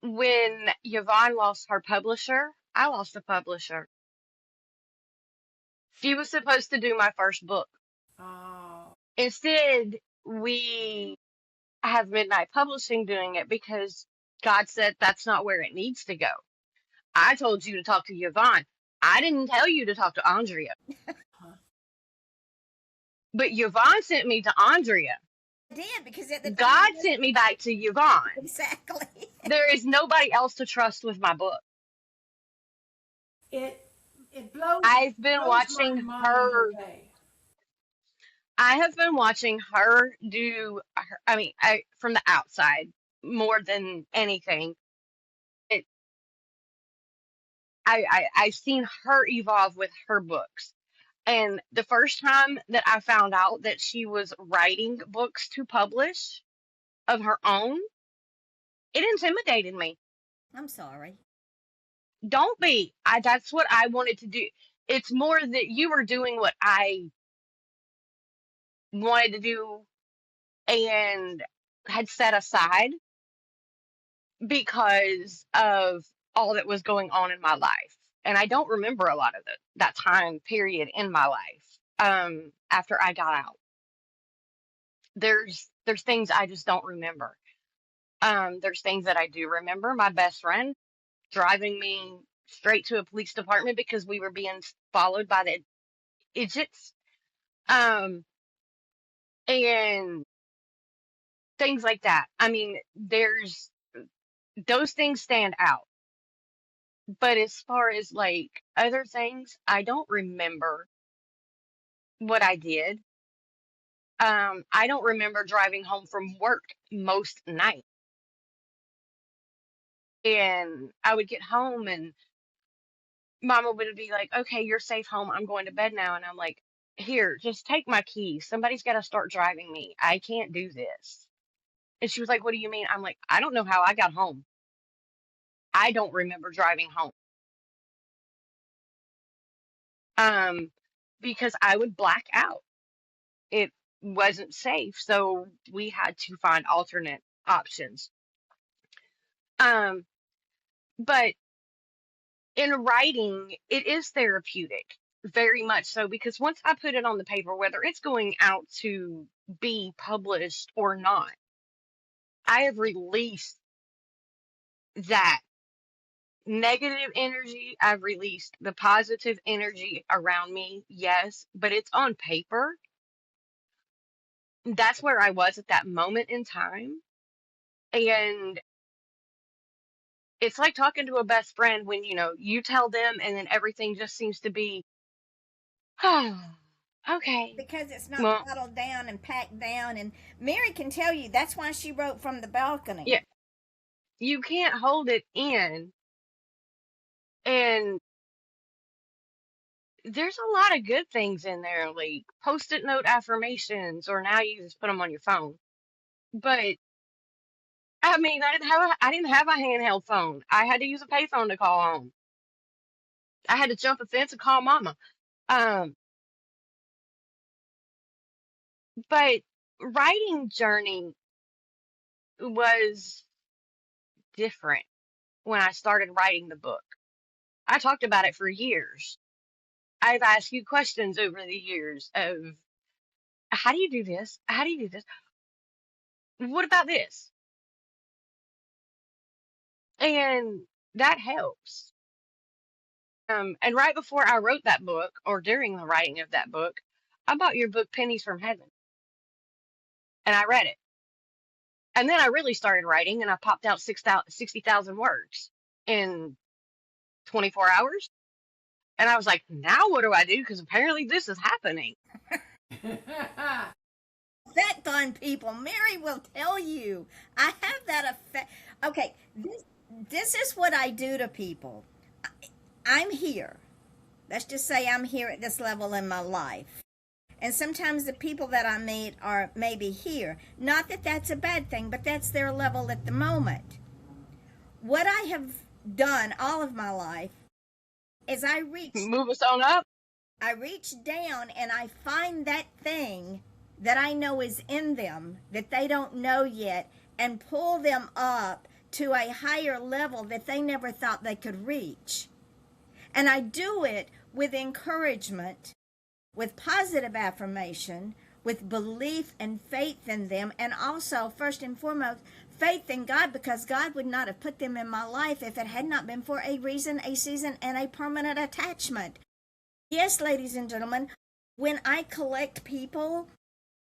When Yvonne lost her publisher, I lost a publisher. She was supposed to do my first book. Oh, Instead, we have Midnight Publishing doing it because God said that's not where it needs to go. I told you to talk to Yvonne. I didn't tell you to talk to Andrea. huh. But Yvonne sent me to Andrea. I did because at the God time, sent me back to Yvonne. exactly. There is nobody else to trust with my book. It blows I've been blows my watching mind her. away. I have been watching her do. I mean, from the outside more than anything. It, I've seen her evolve with her books. And the first time that I found out that she was writing books to publish of her own, it intimidated me. I'm sorry. Don't be. That's what I wanted to do. It's more that you were doing what I wanted to do and had set aside because of all that was going on in my life. And I don't remember a lot of that time period in my life after I got out. There's things I just don't remember. There's things that I do remember. My best friend driving me straight to a police department because we were being followed by the idiots. Um, and things like that. I mean, there's those things stand out. But as far as like other things, I don't remember what I did. I don't remember driving home from work most nights. And I would get home and mama would be like, okay, you're safe home. I'm going to bed now. And I'm like, here, just take my keys. Somebody's got to start driving me. I can't do this. And she was like, what do you mean? I'm like, I don't know how I got home. I don't remember driving home. Um, because I would black out. It wasn't safe. So we had to find alternate options. Um, but in writing, it is therapeutic, very much so, because once I put it on the paper, whether it's going out to be published or not, I have released that negative energy. I've released the positive energy around me, yes, but it's on paper. That's where I was at that moment in time. And it's like talking to a best friend when, you tell them and then everything just seems to be, oh, okay. Because it's not Well, bottled down and packed down. And Mary can tell you that's why she wrote from the balcony. yeah, you can't hold it in and there's a lot of good things in there, like post-it note affirmations, or now you just put them on your phone. But I mean, I didn't have a handheld phone. I had to use a payphone to call home. I had to jump a fence and call mama. Um, but writing journey was different when I started writing the book. I talked about it for years. I've asked you questions over the years of how do you do this? How do you do this? What about this? And that helps. And right before I wrote that book, or during the writing of that book, I bought your book, Pennies from Heaven, and I read it. And then I really started writing, and I popped out 60,000 words in 24 hours. And I was like, now what do I do? Because apparently this is happening. Effect on people. Mary will tell you. I have that effect. Okay, this is what I do to people. I'm here. Let's just say I'm here at this level in my life. And sometimes the people that I meet are maybe here. Not that that's a bad thing, but that's their level at the moment. What I have done all of my life is Move us on up. I reach down and I find that thing that I know is in them that they don't know yet and pull them up to a higher level that they never thought they could reach. And I do it with encouragement, with positive affirmation, with belief and faith in them, and also, first and foremost, faith in God, because God would not have put them in my life if it had not been for a reason, a season, and a permanent attachment. Yes, ladies and gentlemen, when I collect people,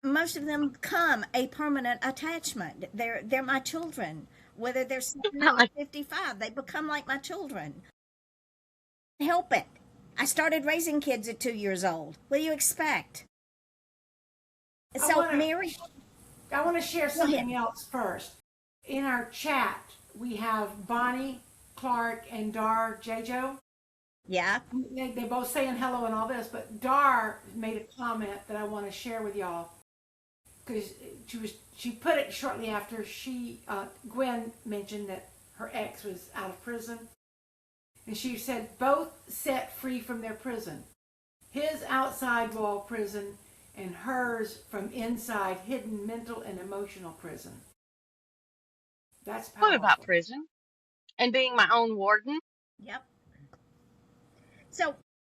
most of them become a permanent attachment. They're my children. Whether they're 70 or 55, they become like my children. Help it. I started raising kids at 2 years old. What do you expect? So, Mary, I want to share something else first. In our chat, we have Bonnie, Clark, and Dar Jejo. Yeah. They both saying hello and all this, but Dar made a comment that I want to share with y'all because she put it shortly after Gwen mentioned that her ex was out of prison, and she said both set free from their prison, his outside wall prison and hers from inside hidden mental and emotional prison. That's powerful. What about prison and being my own warden? Yep. So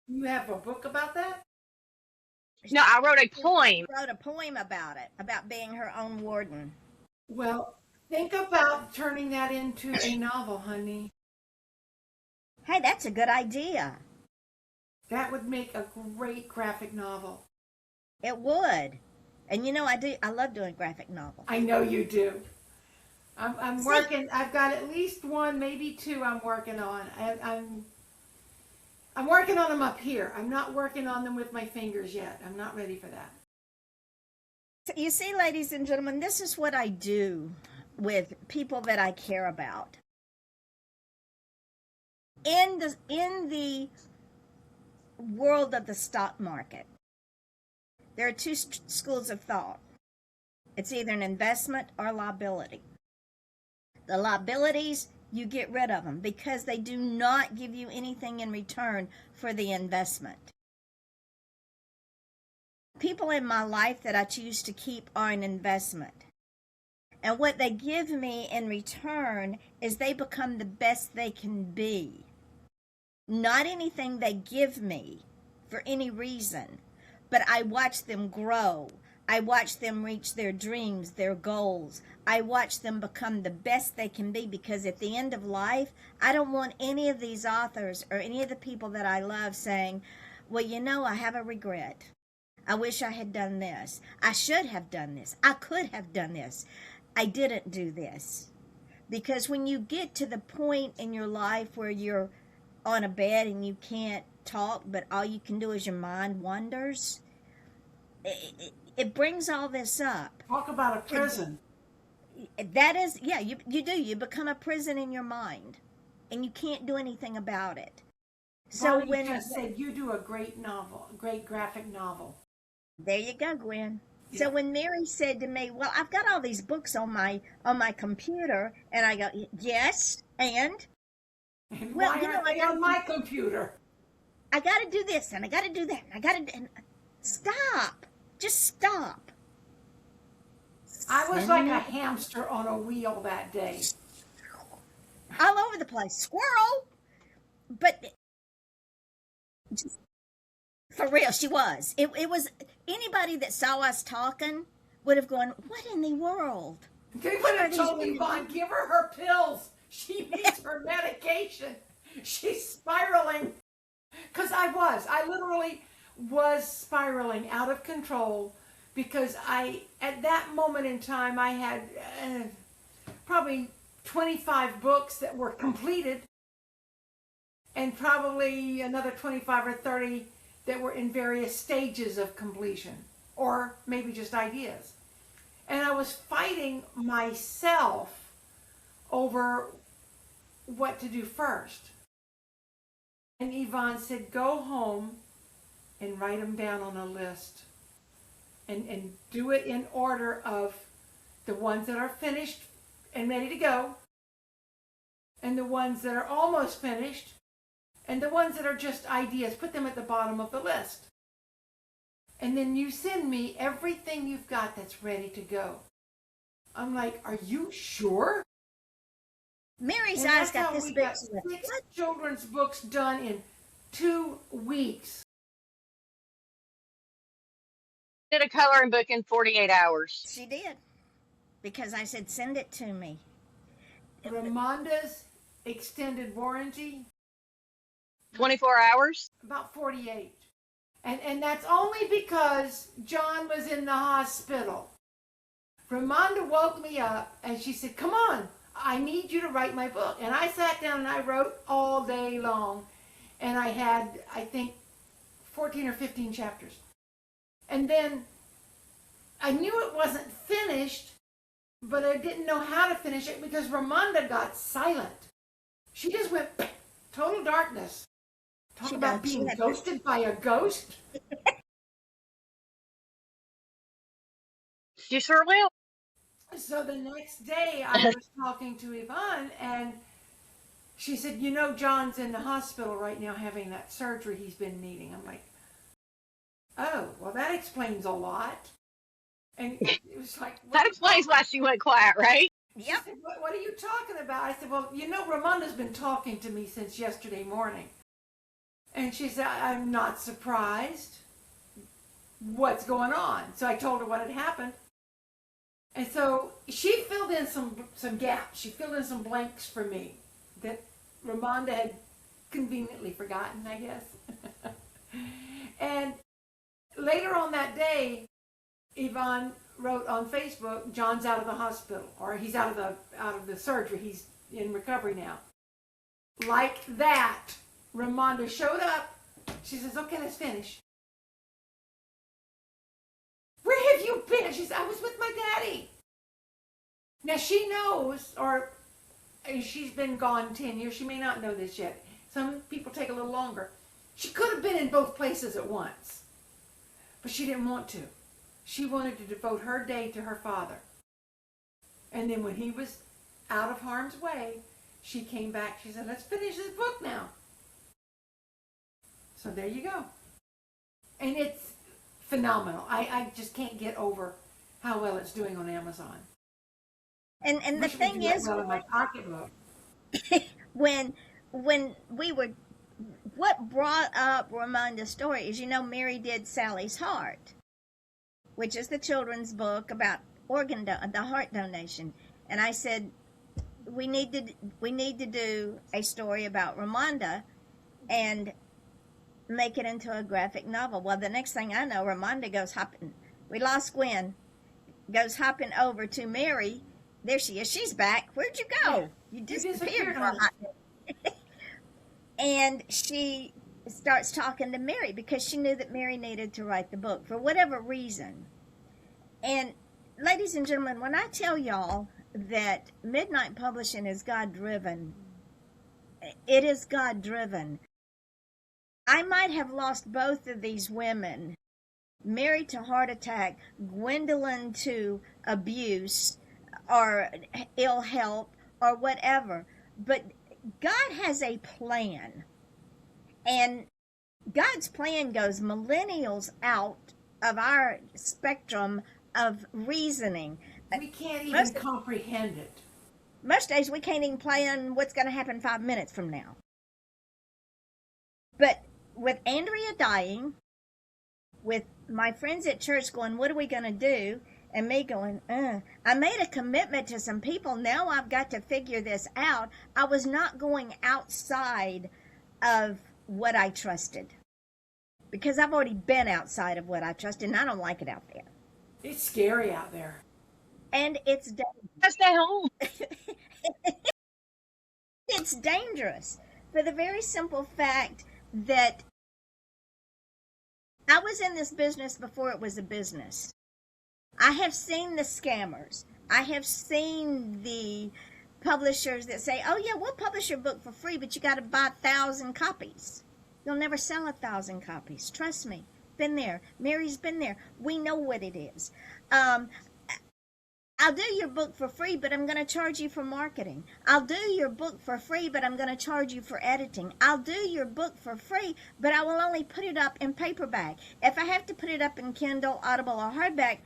you have a book about that? No, I wrote a poem. She wrote a poem about it, about being her own warden. Well, think about turning that into a novel, honey. Hey, that's a good idea. That would make a great graphic novel. It would. And you know, I love doing graphic novels. I know you do. I'm working. I've got at least one, maybe two I'm working on. I'm working on them up here. I'm not working on them with my fingers yet. I'm not ready for that. You see, ladies and gentlemen, this is what I do with people that I care about. In the world of the stock market, there are two schools of thought. It's either an investment or liability. The liabilities, you get rid of them because they do not give you anything in return for the investment. People in my life that I choose to keep are an investment. And what they give me in return is they become the best they can be. Not anything they give me for any reason, but I watch them grow. I watch them reach their dreams, their goals. I watch them become the best they can be, because at the end of life, I don't want any of these authors or any of the people that I love saying, well, you know, I have a regret. I wish I had done this. I should have done this. I could have done this. I didn't do this. Because when you get to the point in your life where you're on a bed and you can't talk, but all you can do is your mind wanders, it brings all this up. Talk about a prison. That is, yeah, you do. You become a prison in your mind, and you can't do anything about it. So Bonnie when just said you do a great novel, a great graphic novel. there you go, Gwen. So Yeah. when Mary said to me, "Well, I've got all these books on my computer," and I go, "Yes, and And well, why aren't they on my computer? I got to do this and I got to do that and I got to stop. Just stop. I was Send like me a hamster on a wheel that day. all over the place. Squirrel. But just, for real, she was. It was anybody that saw us talking would have gone, "What in the world? They would What are have these told me, women Vaughn, doing?" give her pills. She needs her medication. She's spiraling. Because I literally was spiraling out of control because at that moment in time, I had probably 25 books that were completed and probably another 25 or 30 that were in various stages of completion or maybe just ideas. And I was fighting myself over what to do first. And Yvonne said, go home and write them down on a list and do it in order of the ones that are finished and ready to go, and the ones that are almost finished, and the ones that are just ideas. Put them at the bottom of the list. And then you send me everything you've got that's ready to go. I'm like, are you sure? Mary's And eyes that's got how this we big. got 6 children's books done in 2 weeks. Did a coloring book in 48 hours. She did. Because I said, "Send it to me." Ramonda's extended warranty, 24 hours? about 48. And that's only because John was in the hospital. Ramonda woke me up and she said, come on, I need you to write my book. And I sat down and I wrote all day long. And I had, I think, 14 or 15 chapters. And then I knew it wasn't finished, but I didn't know how to finish it because Ramonda got silent. She just went total darkness. Talk She about does. She being had ghosted by a ghost. You sure will. So the next day I was talking to Yvonne and she said, you know, John's in the hospital right now having that surgery he's been needing. I'm like, oh, well, that explains a lot. And it was like, That explains why she went quiet, right? She Yep. said, what are you talking about? I said, well, you know, Ramonda's been talking to me since yesterday morning. And she said, I'm not surprised. What's going on? So I told her what had happened. And so she filled in some gaps. She filled in some blanks for me that Ramonda had conveniently forgotten, I guess. And later on that day, Yvonne wrote on Facebook, John's out of the hospital, or he's out of the surgery. He's in recovery now. Like that, Ramonda showed up. She says, okay, let's finish. Where have you been? She said, I was with my daddy. Now she knows, or she's been gone 10 years. She may not know this yet. Some people take a little longer. She could have been in both places at once, but she didn't want to. She wanted to devote her day to her father. And then when he was out of harm's way, she came back. She said, let's finish this book now. So there you go. And it's phenomenal. I just can't get over how well it's doing on Amazon. And the Wish we thing could do it is, well in my pocketbook. when we were, what brought up Ramonda's story is, you know, Mary did Sally's Heart, which is the children's book about the heart donation. And I said, we need to do a story about Ramonda and make it into a graphic novel. Well, the next thing I know, Ramonda goes hopping. We lost Gwen. Goes hopping over to Mary. There she is. She's back. Where'd you go? You disappeared for a hot minute. And she starts talking to Mary because she knew that Mary needed to write the book for whatever reason. And ladies and gentlemen, when I tell y'all that Midnight Publishing is God driven, it is God driven. I might have lost both of these women, Mary to heart attack, Gwendolyn to abuse or ill health or whatever. But God has a plan. And God's plan goes millennials out of our spectrum of reasoning. We can't even Most, comprehend it. most days we can't even plan what's going to happen 5 minutes from now. But with Andrea dying, with my friends at church going, what are we going to do? And me going, I made a commitment to some people. Now I've got to figure this out. I was not going outside of what I trusted, because I've already been outside of what I trusted, and I don't like it out there. It's scary out there. And it's Stay home. it's dangerous for the very simple fact that I was in this business before it was a business. I have seen the scammers. I have seen the publishers that say, oh yeah, we'll publish your book for free, but you got to buy 1,000 copies. You'll never sell 1,000 copies. Trust me. Been there. Mary's been there. We know what it is. I'll do your book for free, but I'm going to charge you for marketing. I'll do your book for free, but I'm going to charge you for editing. I'll do your book for free, but I will only put it up in paperback. If I have to put it up in Kindle, Audible, or hardback,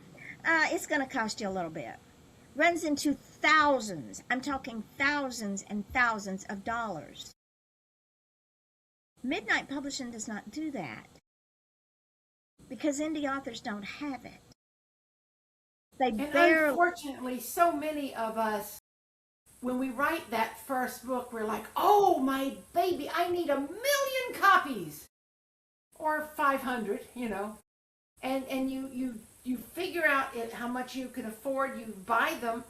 it's going to cost you a little bit. Runs into thousands. I'm talking thousands and thousands of dollars. Midnight Publishing does not do that because indie authors don't have it. And unfortunately, so many of us, when we write that first book, we're like, oh, my baby, I need 1,000,000 copies. Or 500, And you figure out how much you can afford, you buy them,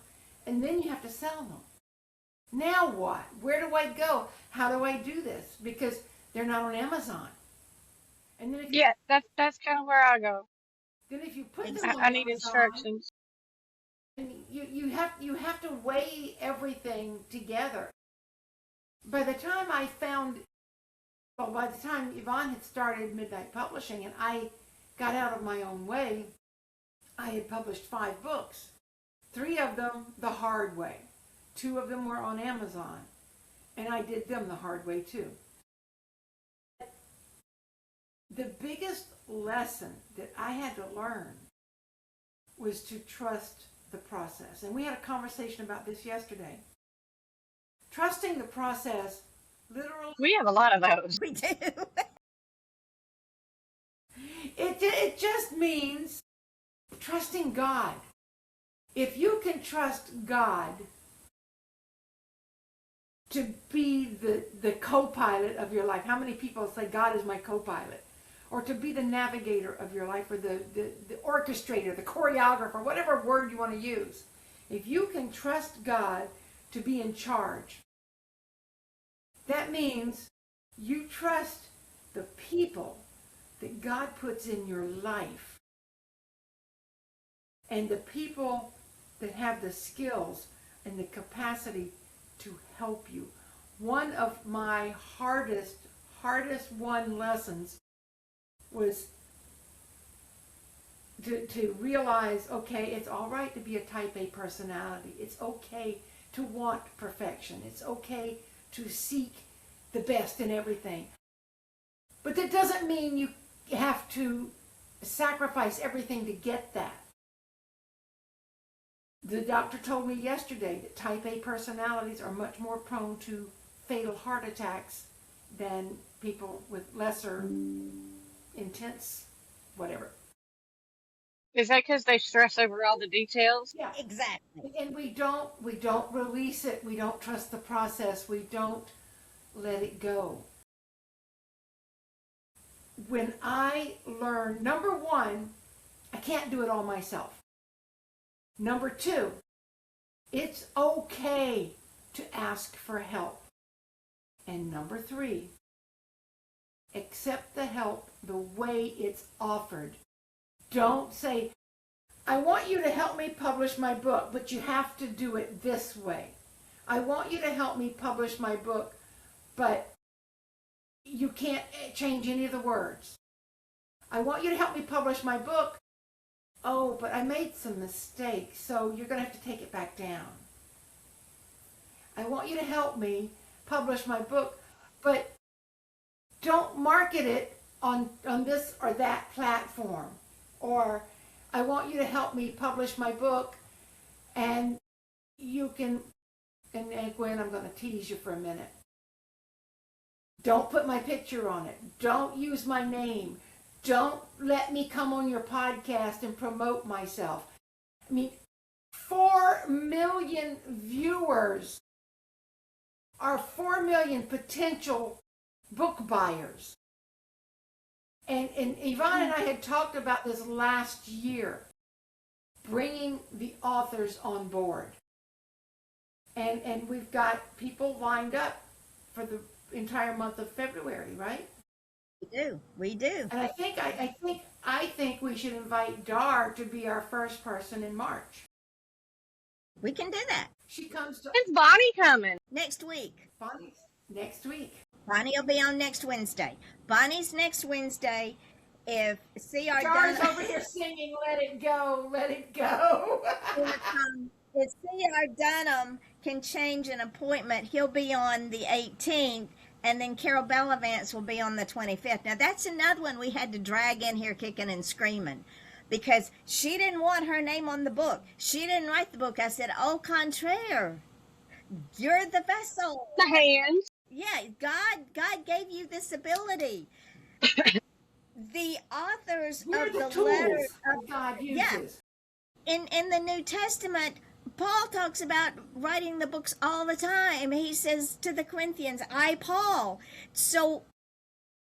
and then you have to sell them. Now what? Where do I go? How do I do this? Because they're not on Amazon. And then that's kind of where I go. Then if you put them on I need Amazon, instructions. and you have to weigh everything together. By the time Yvonne had started Midnight Publishing and I got out of my own way, I had published 5 books. 3 of them the hard way. 2 of them were on Amazon. And I did them the hard way too. The biggest lesson that I had to learn was to trust the process. And we had a conversation about this yesterday. Trusting the process, literally. We have a lot of those. We do. It just means trusting God. If you can trust God to be the co-pilot of your life. How many people say God is my co-pilot? Or to be the navigator of your life, or the orchestrator, the choreographer, whatever word you want to use. If you can trust God to be in charge, that means you trust the people that God puts in your life, and the people that have the skills and the capacity to help you. One of my hardest won lessons was to realize, okay, it's all right to be a type A personality. It's okay to want perfection. It's okay to seek the best in everything. But that doesn't mean you have to sacrifice everything to get that. The doctor told me yesterday that type A personalities are much more prone to fatal heart attacks than people with lesser intense whatever. Is that because they stress over all the details? Yeah, Exactly. and we don't release it. We don't trust the process. We don't let it go. When I learned, number 1, I can't do it all myself. Number 2, it's okay to ask for help. And number 3, accept the help the way it's offered. Don't say, I want you to help me publish my book, but you have to do it this way. I want you to help me publish my book, but you can't change any of the words. I want you to help me publish my book. Oh, but I made some mistakes, so you're going to have to take it back down. I want you to help me publish my book, but don't market it on this or that platform. Or I want you to help me publish my book, and you can, and Gwen, I'm going to tease you for a minute. Don't put my picture on it. Don't use my name. Don't let me come on your podcast and promote myself. I mean, 4 million viewers are 4 million potential book buyers. And Yvonne and I had talked about this last year, bringing the authors on board. And we've got people lined up for the entire month of February, right? We do. And I think we should invite Dar to be our first person in March. We can do that. She comes to When's Bonnie coming? Next week. Bonnie's next week. Bonnie will be on next Wednesday. Bonnie's next Wednesday. If CR Dar's Dunham, over here singing "Let It Go, Let It Go." if CR Dunham can change an appointment, he'll be on the 18th, and then Carol Bellavance will be on the 25th. Now that's another one we had to drag in here kicking and screaming, because she didn't want her name on the book. She didn't write the book. I said, au contraire, you're the vessel. The hands. Yeah, God gave you this ability. The authors We're of the the tools letter that God uses. in the New Testament, Paul talks about writing the books all the time. He says to the Corinthians, I, Paul. So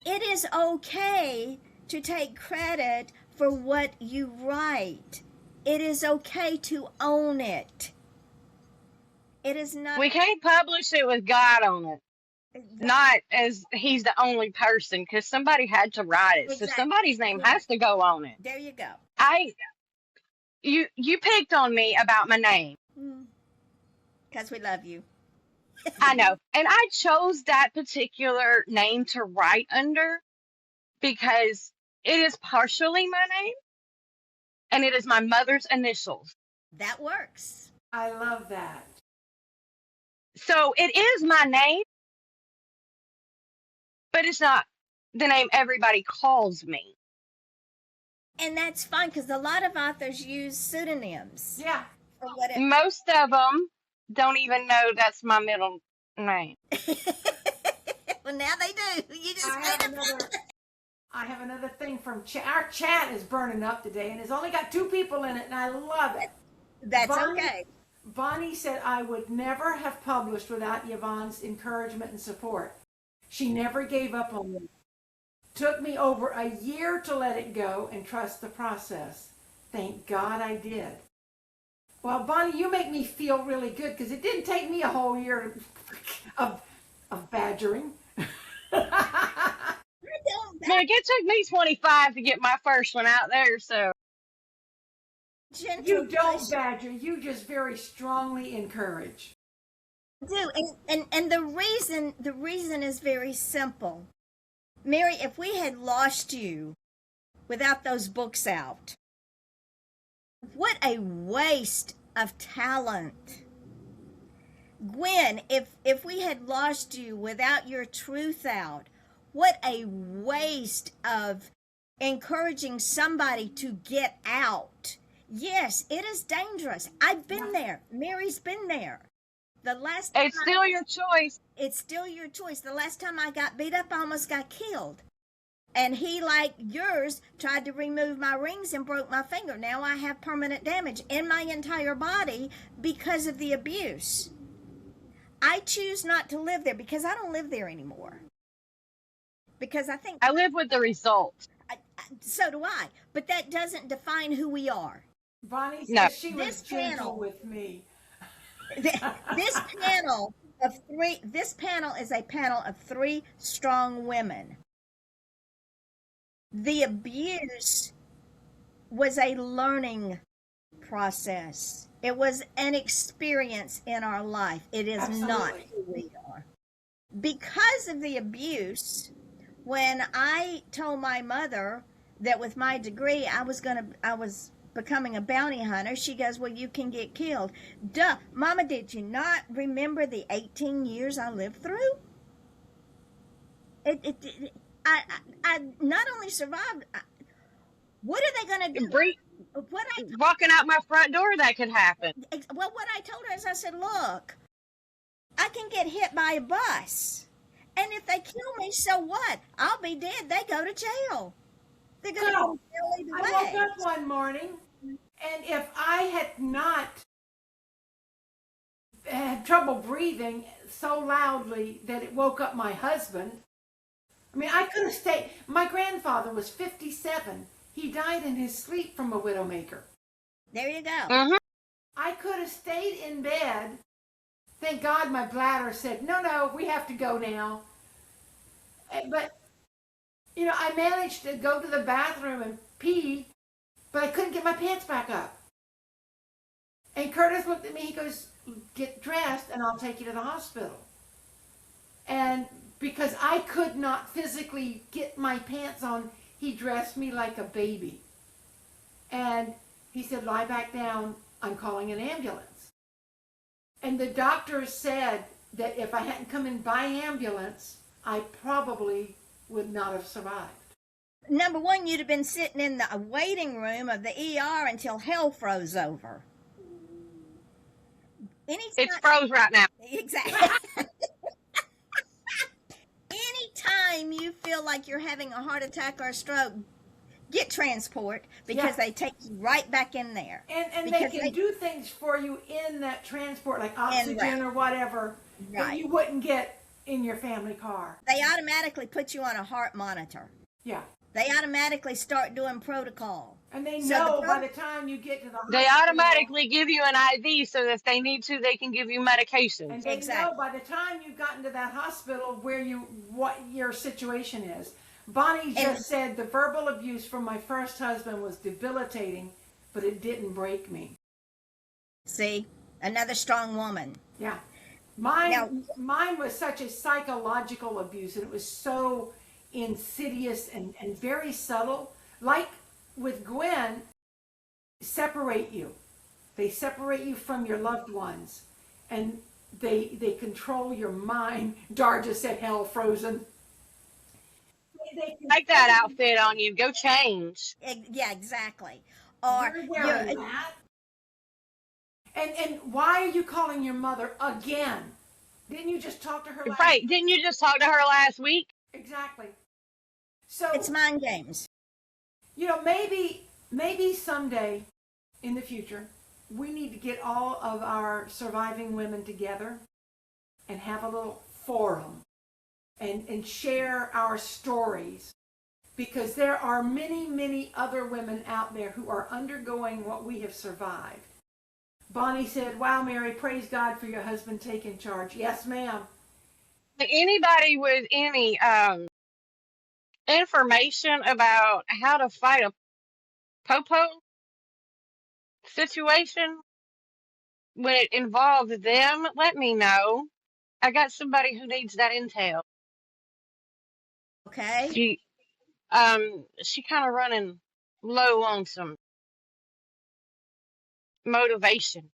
it is okay to take credit for what you write. It is okay to own it. It is not. We can't publish it with God on it. Not as he's the only person, because somebody had to write it. Exactly. So somebody's name Yeah. has to go on it. There you go. You picked on me about my name. Because we love you. I know. And I chose that particular name to write under because it is partially my name and it is my mother's initials. That works. I love that. So it is my name, but it's not the name everybody calls me. And that's fine, because a lot of authors use pseudonyms. Yeah. For whatever. Most of them don't even know that's my middle name. Well, now they do. You just I have another thing from chat. Our chat is burning up today, and it's only got 2 people in it, and I love it. That's Bonnie, okay. Bonnie said, I would never have published without Yvonne's encouragement and support. She never gave up on me. Took me over a year to let it go and trust the process. Thank God I did. Well, Bonnie, you make me feel really good, because it didn't take me a whole year of badgering. Like, it took me 25 to get my first one out there, so. You don't badger. You just very strongly encourage. Do and the reason is very simple. Mary, if we had lost you without those books out, what a waste of talent. Gwen, if we had lost you without your truth out, what a waste of encouraging somebody to get out. Yes, it is dangerous. I've been there. Mary's been there. It's still your choice. It's still your choice. The last time I got beat up, I almost got killed. And he, like yours, tried to remove my rings and broke my finger. Now I have permanent damage in my entire body because of the abuse. I choose not to live there because I don't live there anymore. Because I think... I live with the results. So do I. But that doesn't define who we are. Bonnie says she was gentle with me. This panel is a panel of 3 strong women. The abuse was a learning process. It was an experience in our life. It is not who we are. Because of the abuse, When I told my mother that with my degree I was becoming a bounty hunter, she goes, "Well, you can get killed." Duh, Mama, did you not remember the 18 years I lived through? I not only survived. What are they going to Bre- do? What Walking out my front door, that could happen. well, what I told her is, I said, "Look, I can get hit by a bus, and if they kill me, so what? I'll be dead. They go to jail. They're going to go Girl, to jail either I woke way." up one morning, and if I had not had trouble breathing so loudly that it woke up my husband, I mean, I could have stayed. My grandfather was 57. He died in his sleep from a widowmaker. There you go. Hmm. I could have stayed in bed. Thank God my bladder said, no, no, we have to go now. But, I managed to go to the bathroom and pee, but I couldn't get my pants back up. And Curtis looked at me, he goes, get dressed and I'll take you to the hospital. And because I could not physically get my pants on, he dressed me like a baby. And he said, lie back down, I'm calling an ambulance. And the doctor said that if I hadn't come in by ambulance, I probably would not have survived. Number one, you'd have been sitting in the waiting room of the ER until hell froze over. It's froze right now. Exactly. Anytime you feel like you're having a heart attack or a stroke, get transport, because they take you right back in there. And they can do things for you in that transport, like oxygen or whatever, that you wouldn't get in your family car. They automatically put you on a heart monitor. Yeah. They automatically start doing protocol. And they know by the time you get to the hospital. They automatically give you an IV so that if they need to, they can give you medication. And they know by the time you've gotten to that hospital what your situation is. Bonnie just said the verbal abuse from my first husband was debilitating, but it didn't break me. See? Another strong woman. Yeah. Mine was such a psychological abuse, and it was so insidious and very subtle. Like with Gwen, separate you. They separate you from your loved ones, and they control your mind. Dar just said hell frozen. Take that outfit on you. Go change. Yeah, exactly. Or you're that. And why are you calling your mother again? Didn't you just talk to her last Right. Didn't you just talk to her last week? Exactly. So it's mind games. Maybe someday in the future, we need to get all of our surviving women together and have a little forum and share our stories, because there are many, many other women out there who are undergoing what we have survived. Bonnie said, wow, Mary, praise God for your husband taking charge. Yes, ma'am. Anybody with any information about how to fight a popo situation when it involves them, let me know. I got somebody who needs that intel. Okay. She kind of running low on some motivation.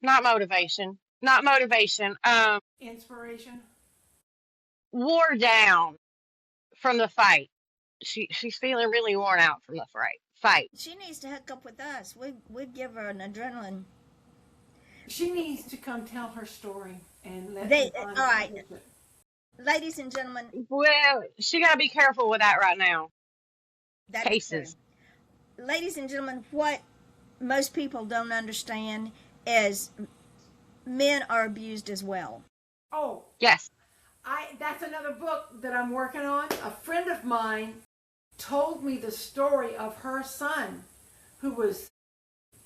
Not motivation. Inspiration. Wore down from the fight. She's feeling really worn out from the fight. She needs to hook up with us. We'd give her an adrenaline. She needs to come tell her story and let all right. Ladies and gentlemen. Well, she got to be careful with that right now. Cases. Ladies and gentlemen, what most people don't understand is men are abused as well. Oh. Yes. That's another book that I'm working on. A friend of mine told me the story of her son who was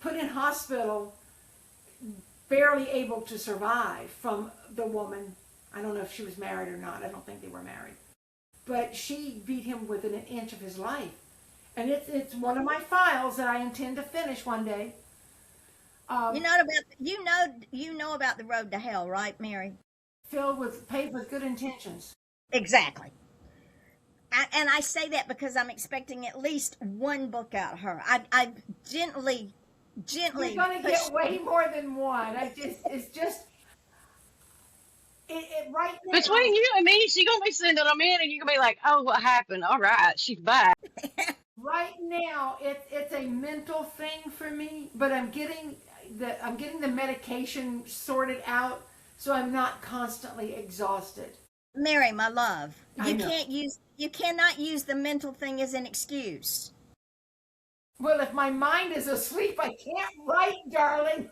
put in hospital, barely able to survive, from the woman. I don't know if she was married or not. I don't think they were married. But she beat him within an inch of his life. And it's one of my files that I intend to finish one day. You know about the road to hell, right, Mary? Paved with good intentions. Exactly. And I say that because I'm expecting at least one book out of her. I You're gently gonna push. get way more than one. It's just it right Between now. you and me, she gonna be sending them in, and you gonna be like, "Oh, what happened? All right, she's back." Right now, it's a mental thing for me, but I'm getting the medication sorted out, so I'm not constantly exhausted. Mary, my love, I know. you cannot use the mental thing as an excuse. Well, if my mind is asleep, I can't write, darling.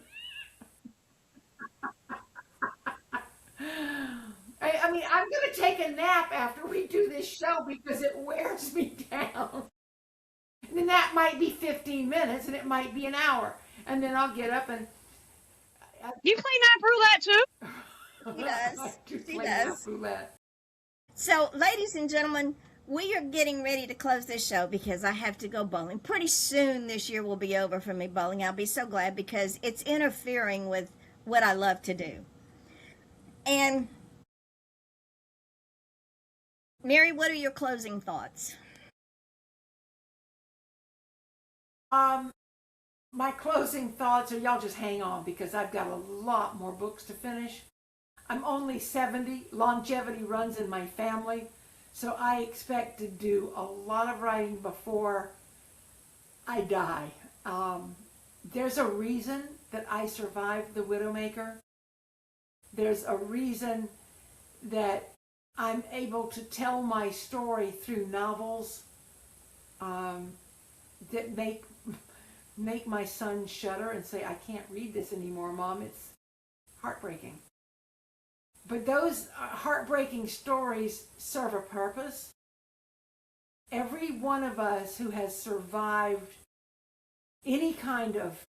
I mean, I'm going to take a nap after we do this show because it wears me down. And then that might be 15 minutes and it might be an hour. And then I'll get up and You play nap roulette too? She I does. do She play nap does. roulette. So, ladies and gentlemen, we are getting ready to close this show because I have to go bowling. Pretty soon this year will be over for me bowling. I'll be so glad because it's interfering with what I love to do. And Mary, what are your closing thoughts? Um, my closing thoughts are y'all just hang on because I've got a lot more books to finish. I'm only 70. Longevity runs in my family. So I expect to do a lot of writing before I die. There's a reason that I survived the Widowmaker. There's a reason that I'm able to tell my story through novels um, that make my son shudder and say, "I can't read this anymore, Mom. It's heartbreaking." But those heartbreaking stories serve a purpose. Every one of us who has survived any kind of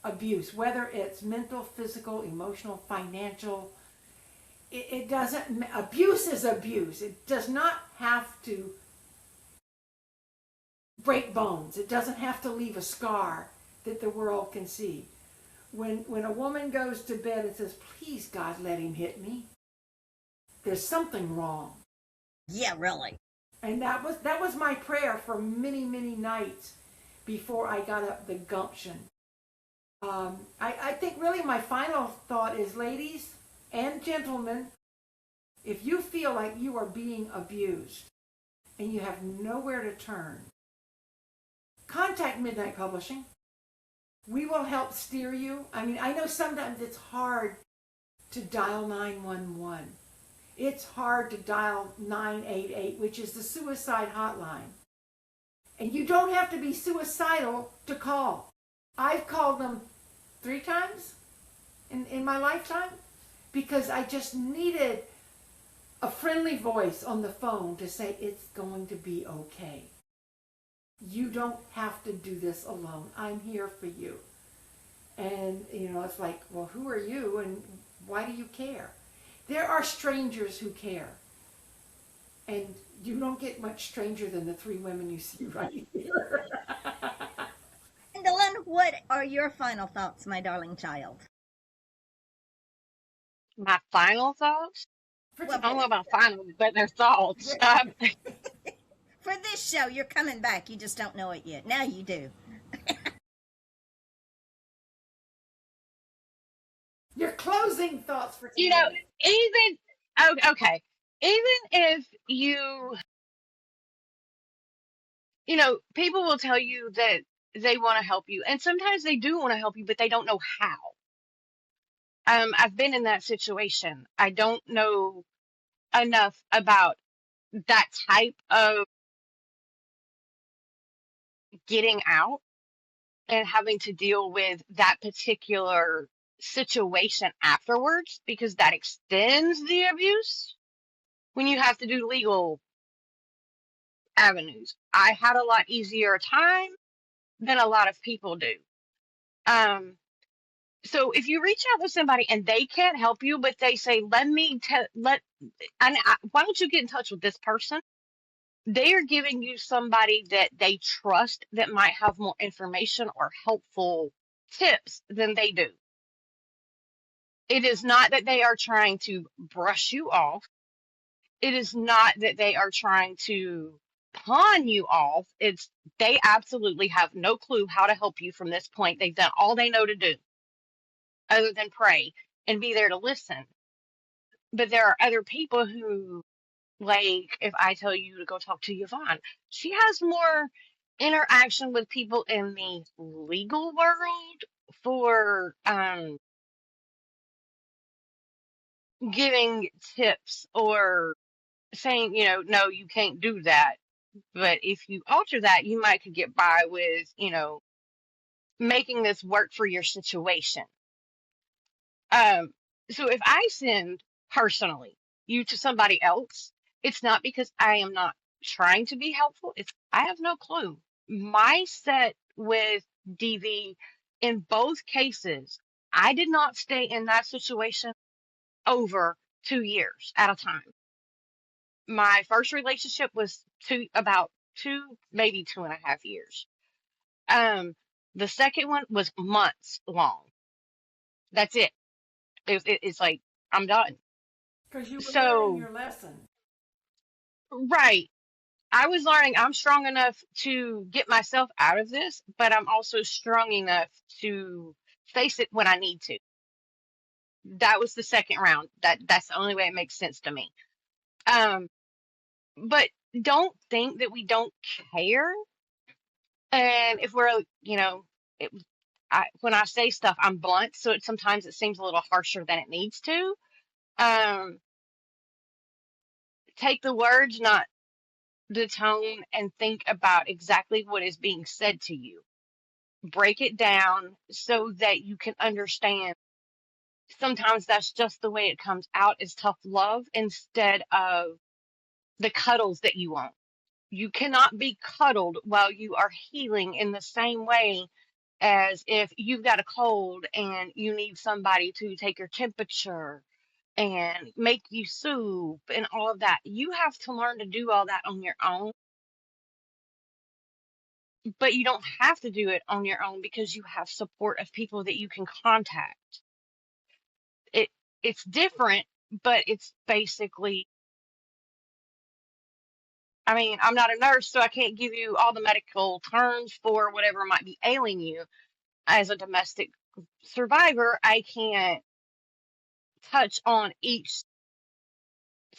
abuse, whether it's mental, physical, emotional, financial, it doesn't, abuse is abuse. It does not have to break bones. It doesn't have to leave a scar that the world can see. When a woman goes to bed and says, "Please, God, let him hit me," there's something wrong. Yeah, really. And that was my prayer for many, many nights before I got up the gumption. I think really my final thought is, ladies and gentlemen, if you feel like you are being abused and you have nowhere to turn, contact Midnight Publishing. We will help steer you. I mean, I know sometimes it's hard to dial 911. It's hard to dial 988, which is the suicide hotline. And you don't have to be suicidal to call. I've called them 3 times in my lifetime because I just needed a friendly voice on the phone to say it's going to be okay. You don't have to do this alone. I'm here for you. And, it's like, well, who are you and why do you care? There are strangers who care. And you don't get much stranger than the 3 women you see right here. Gwendolyn, what are your final thoughts, my darling child? My final thoughts? For Well, I don't know today. about final, but they're thoughts. for this show, you're coming back. You just don't know it yet. Now you do. Your closing thoughts for You know, today. even okay, even if people will tell you that they want to help you, and sometimes they do want to help you, but they don't know how. I've been in that situation. I don't know enough about that type of getting out and having to deal with that particular situation afterwards because that extends the abuse when you have to do legal avenues. I had a lot easier time than a lot of people do. Um, so if you reach out to somebody and they can't help you, but they say, "Let me tell, why don't you get in touch with this person?" They are giving you somebody that they trust that might have more information or helpful tips than they do. It is not that they are trying to brush you off. It is not that they are trying to pawn you off. It's they absolutely have no clue how to help you from this point. They've done all they know to do other than pray and be there to listen. But there are other people who, like, if I tell you to go talk to Yvonne, she has more interaction with people in the legal world for giving tips or saying, no, you can't do that. But if you alter that, you might could get by with, making this work for your situation. Um, so if I send personally you to somebody else, it's not because I am not trying to be helpful. It's I have no clue. My set with DV in both cases, I did not stay in that situation over 2 years at a time. My first relationship was about two, maybe 2.5 years. Um, the second one was months long. That's it. It's like I'm done. Because you were learning So your lesson. right, I was learning I'm strong enough to get myself out of this, but I'm also strong enough to face it when I need to. That was the second round. That's the only way it makes sense to me. Um, but don't think that we don't care. And if we're, it, when I say stuff, I'm blunt, so sometimes it seems a little harsher than it needs to. Um, take the words, not the tone, and think about exactly what is being said to you. Break it down so that you can understand. Sometimes that's just the way it comes out is tough love instead of the cuddles that you want. You cannot be cuddled while you are healing in the same way as if you've got a cold and you need somebody to take your temperature and make you soup and all of that. You have to learn to do all that on your own, but you don't have to do it on your own because you have support of people that you can contact. It it's different, but it's basically, I mean, I'm not a nurse, so I can't give you all the medical terms for whatever might be ailing you. As a domestic survivor, I can't touch on each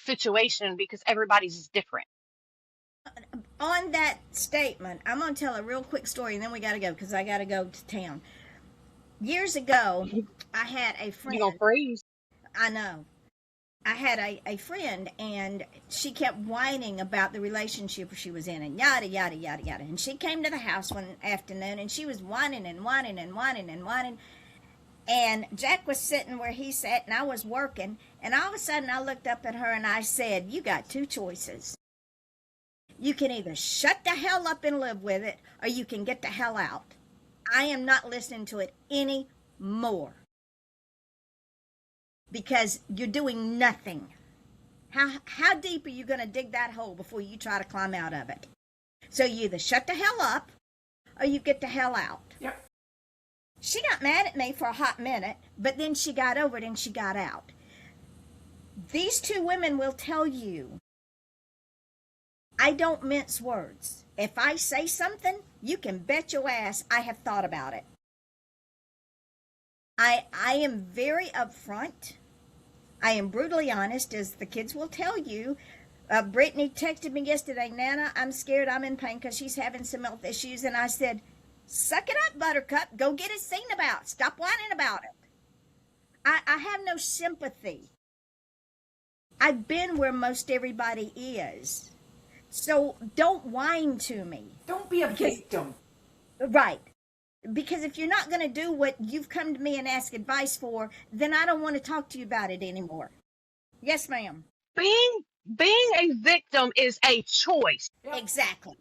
situation because everybody's is different. On that statement, I'm going to tell a real quick story and then we got to go because I got to go to town. Years ago, I had a You gonna friend. freeze? I know. I had a friend and she kept whining about the relationship she was in and yada, yada, yada, yada. And she came to the house one afternoon and she was whining and whining and whining and whining. And Jack was sitting where he sat and I was working. And all of a sudden I looked up at her and I said, you got two choices. You can either shut the hell up and live with it or you can get the hell out. I am not listening to it anymore. Because you're doing nothing. How deep are you going to dig that hole before you try to climb out of it? So you either shut the hell up or you get the hell out. Yep. She got mad at me for a hot minute, but then she got over it and she got out. These two women will tell you, I don't mince words. If I say something, you can bet your ass I have thought about it. I am very upfront. I am brutally honest, as the kids will tell you. Brittany texted me yesterday, Nana, I'm scared, I'm in pain because she's having some health issues. And I said, suck it up, Buttercup. Go get it seen about. Stop whining about it. I have no sympathy. I've been where most everybody is. So don't whine to me. Don't be a victim. Right. Because if you're not going to do what you've come to me and ask advice for, then I don't want to talk to you about it anymore. Yes, ma'am. Being a victim is a choice. Yep. Exactly.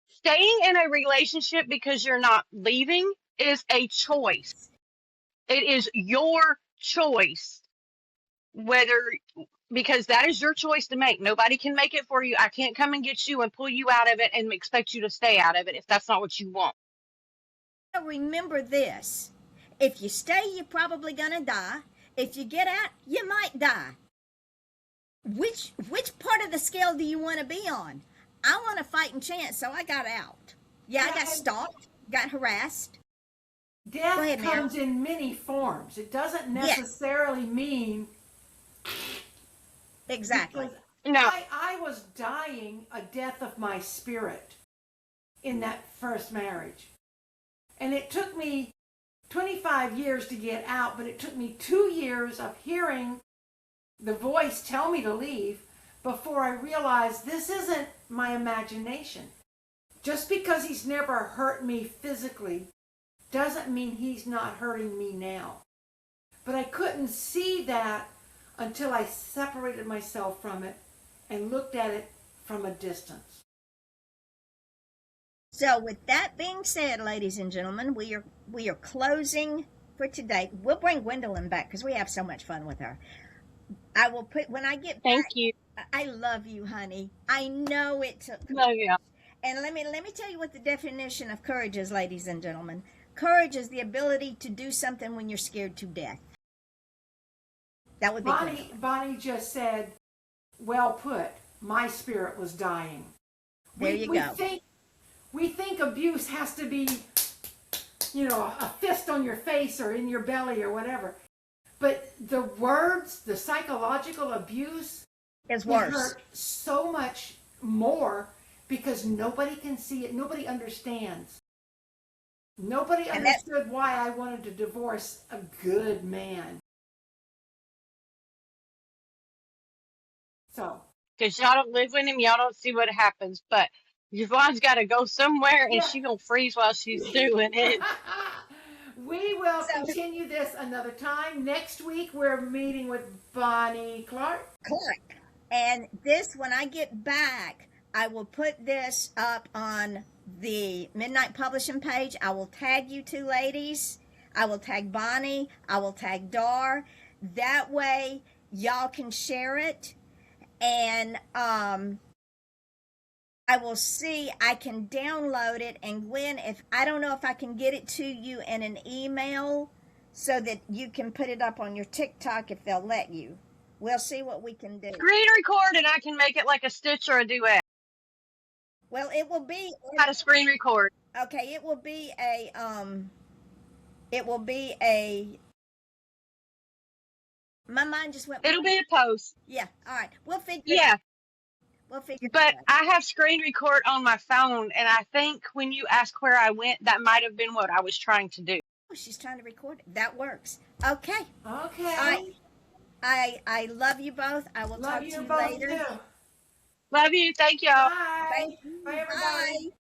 Staying in a relationship because you're not leaving is a choice. It is your choice. Because that is your choice to make. Nobody can make it for you. I can't come and get you and pull you out of it and expect you to stay out of it if that's not what you want. Remember this. If you stay, you're probably going to die. If you get out, you might die. Which part of the scale do you want to be on? I want a fighting chance, so I got out. Yeah, I got and stalked, got harassed. Go death ahead, Mary. comes in many forms. It doesn't Yes, necessarily mean exactly. because No, I was dying a death of my spirit in that first marriage. And it took me 25 years to get out, but it took me 2 years of hearing the voice tell me to leave before I realized this isn't my imagination. Just because he's never hurt me physically doesn't mean he's not hurting me now. But I couldn't see that until I separated myself from it and looked at it from a distance. So, with that being said, ladies and gentlemen, we are closing for today. We'll bring Gwendolyn back because we have so much fun with her. I will put when I get thank back. you. I love you, honey. I know it took. Love you. And let me tell you what the definition of courage is, ladies and gentlemen. Courage is the ability to do something when you're scared to death. That would be Bonnie just said, well put, my spirit was dying. There you go. We think abuse has to be, a fist on your face or in your belly or whatever. But the words, the psychological abuse It's can worse. hurt so much more because nobody can see it. Nobody understands. Nobody understood why I wanted to divorce a good man. So. Because y'all don't live with him, y'all don't see what happens. But Yvonne's got to go somewhere, and Yeah. she gonna freeze while she's doing it. We will continue this another time. Next week, we're meeting with Bonnie Clark. And this, when I get back, I will put this up on the Midnight Publishing page. I will tag you two ladies. I will tag Bonnie. I will tag Dar. That way, y'all can share it. And I will see. I can download it. And Gwen, if I don't know if I can get it to you in an email so that you can put it up on your TikTok if they'll let you. We'll see what we can do. Screen record, and I can make it like a stitch or a duet. Well, it will be. How to screen record? Okay, it will be a. It will be a. My mind just went. It'll be a post. Yeah. All right. We'll figure. Yeah. It out. We'll figure. But it out. I have screen record on my phone, and I think when you ask where I went, that might have been what I was trying to do. Oh, she's trying to record it. That works. Okay. Okay. I love you both. I will talk to you both later. too. Love you. Thank y'all. Bye. Thank you. Bye, everybody. Bye.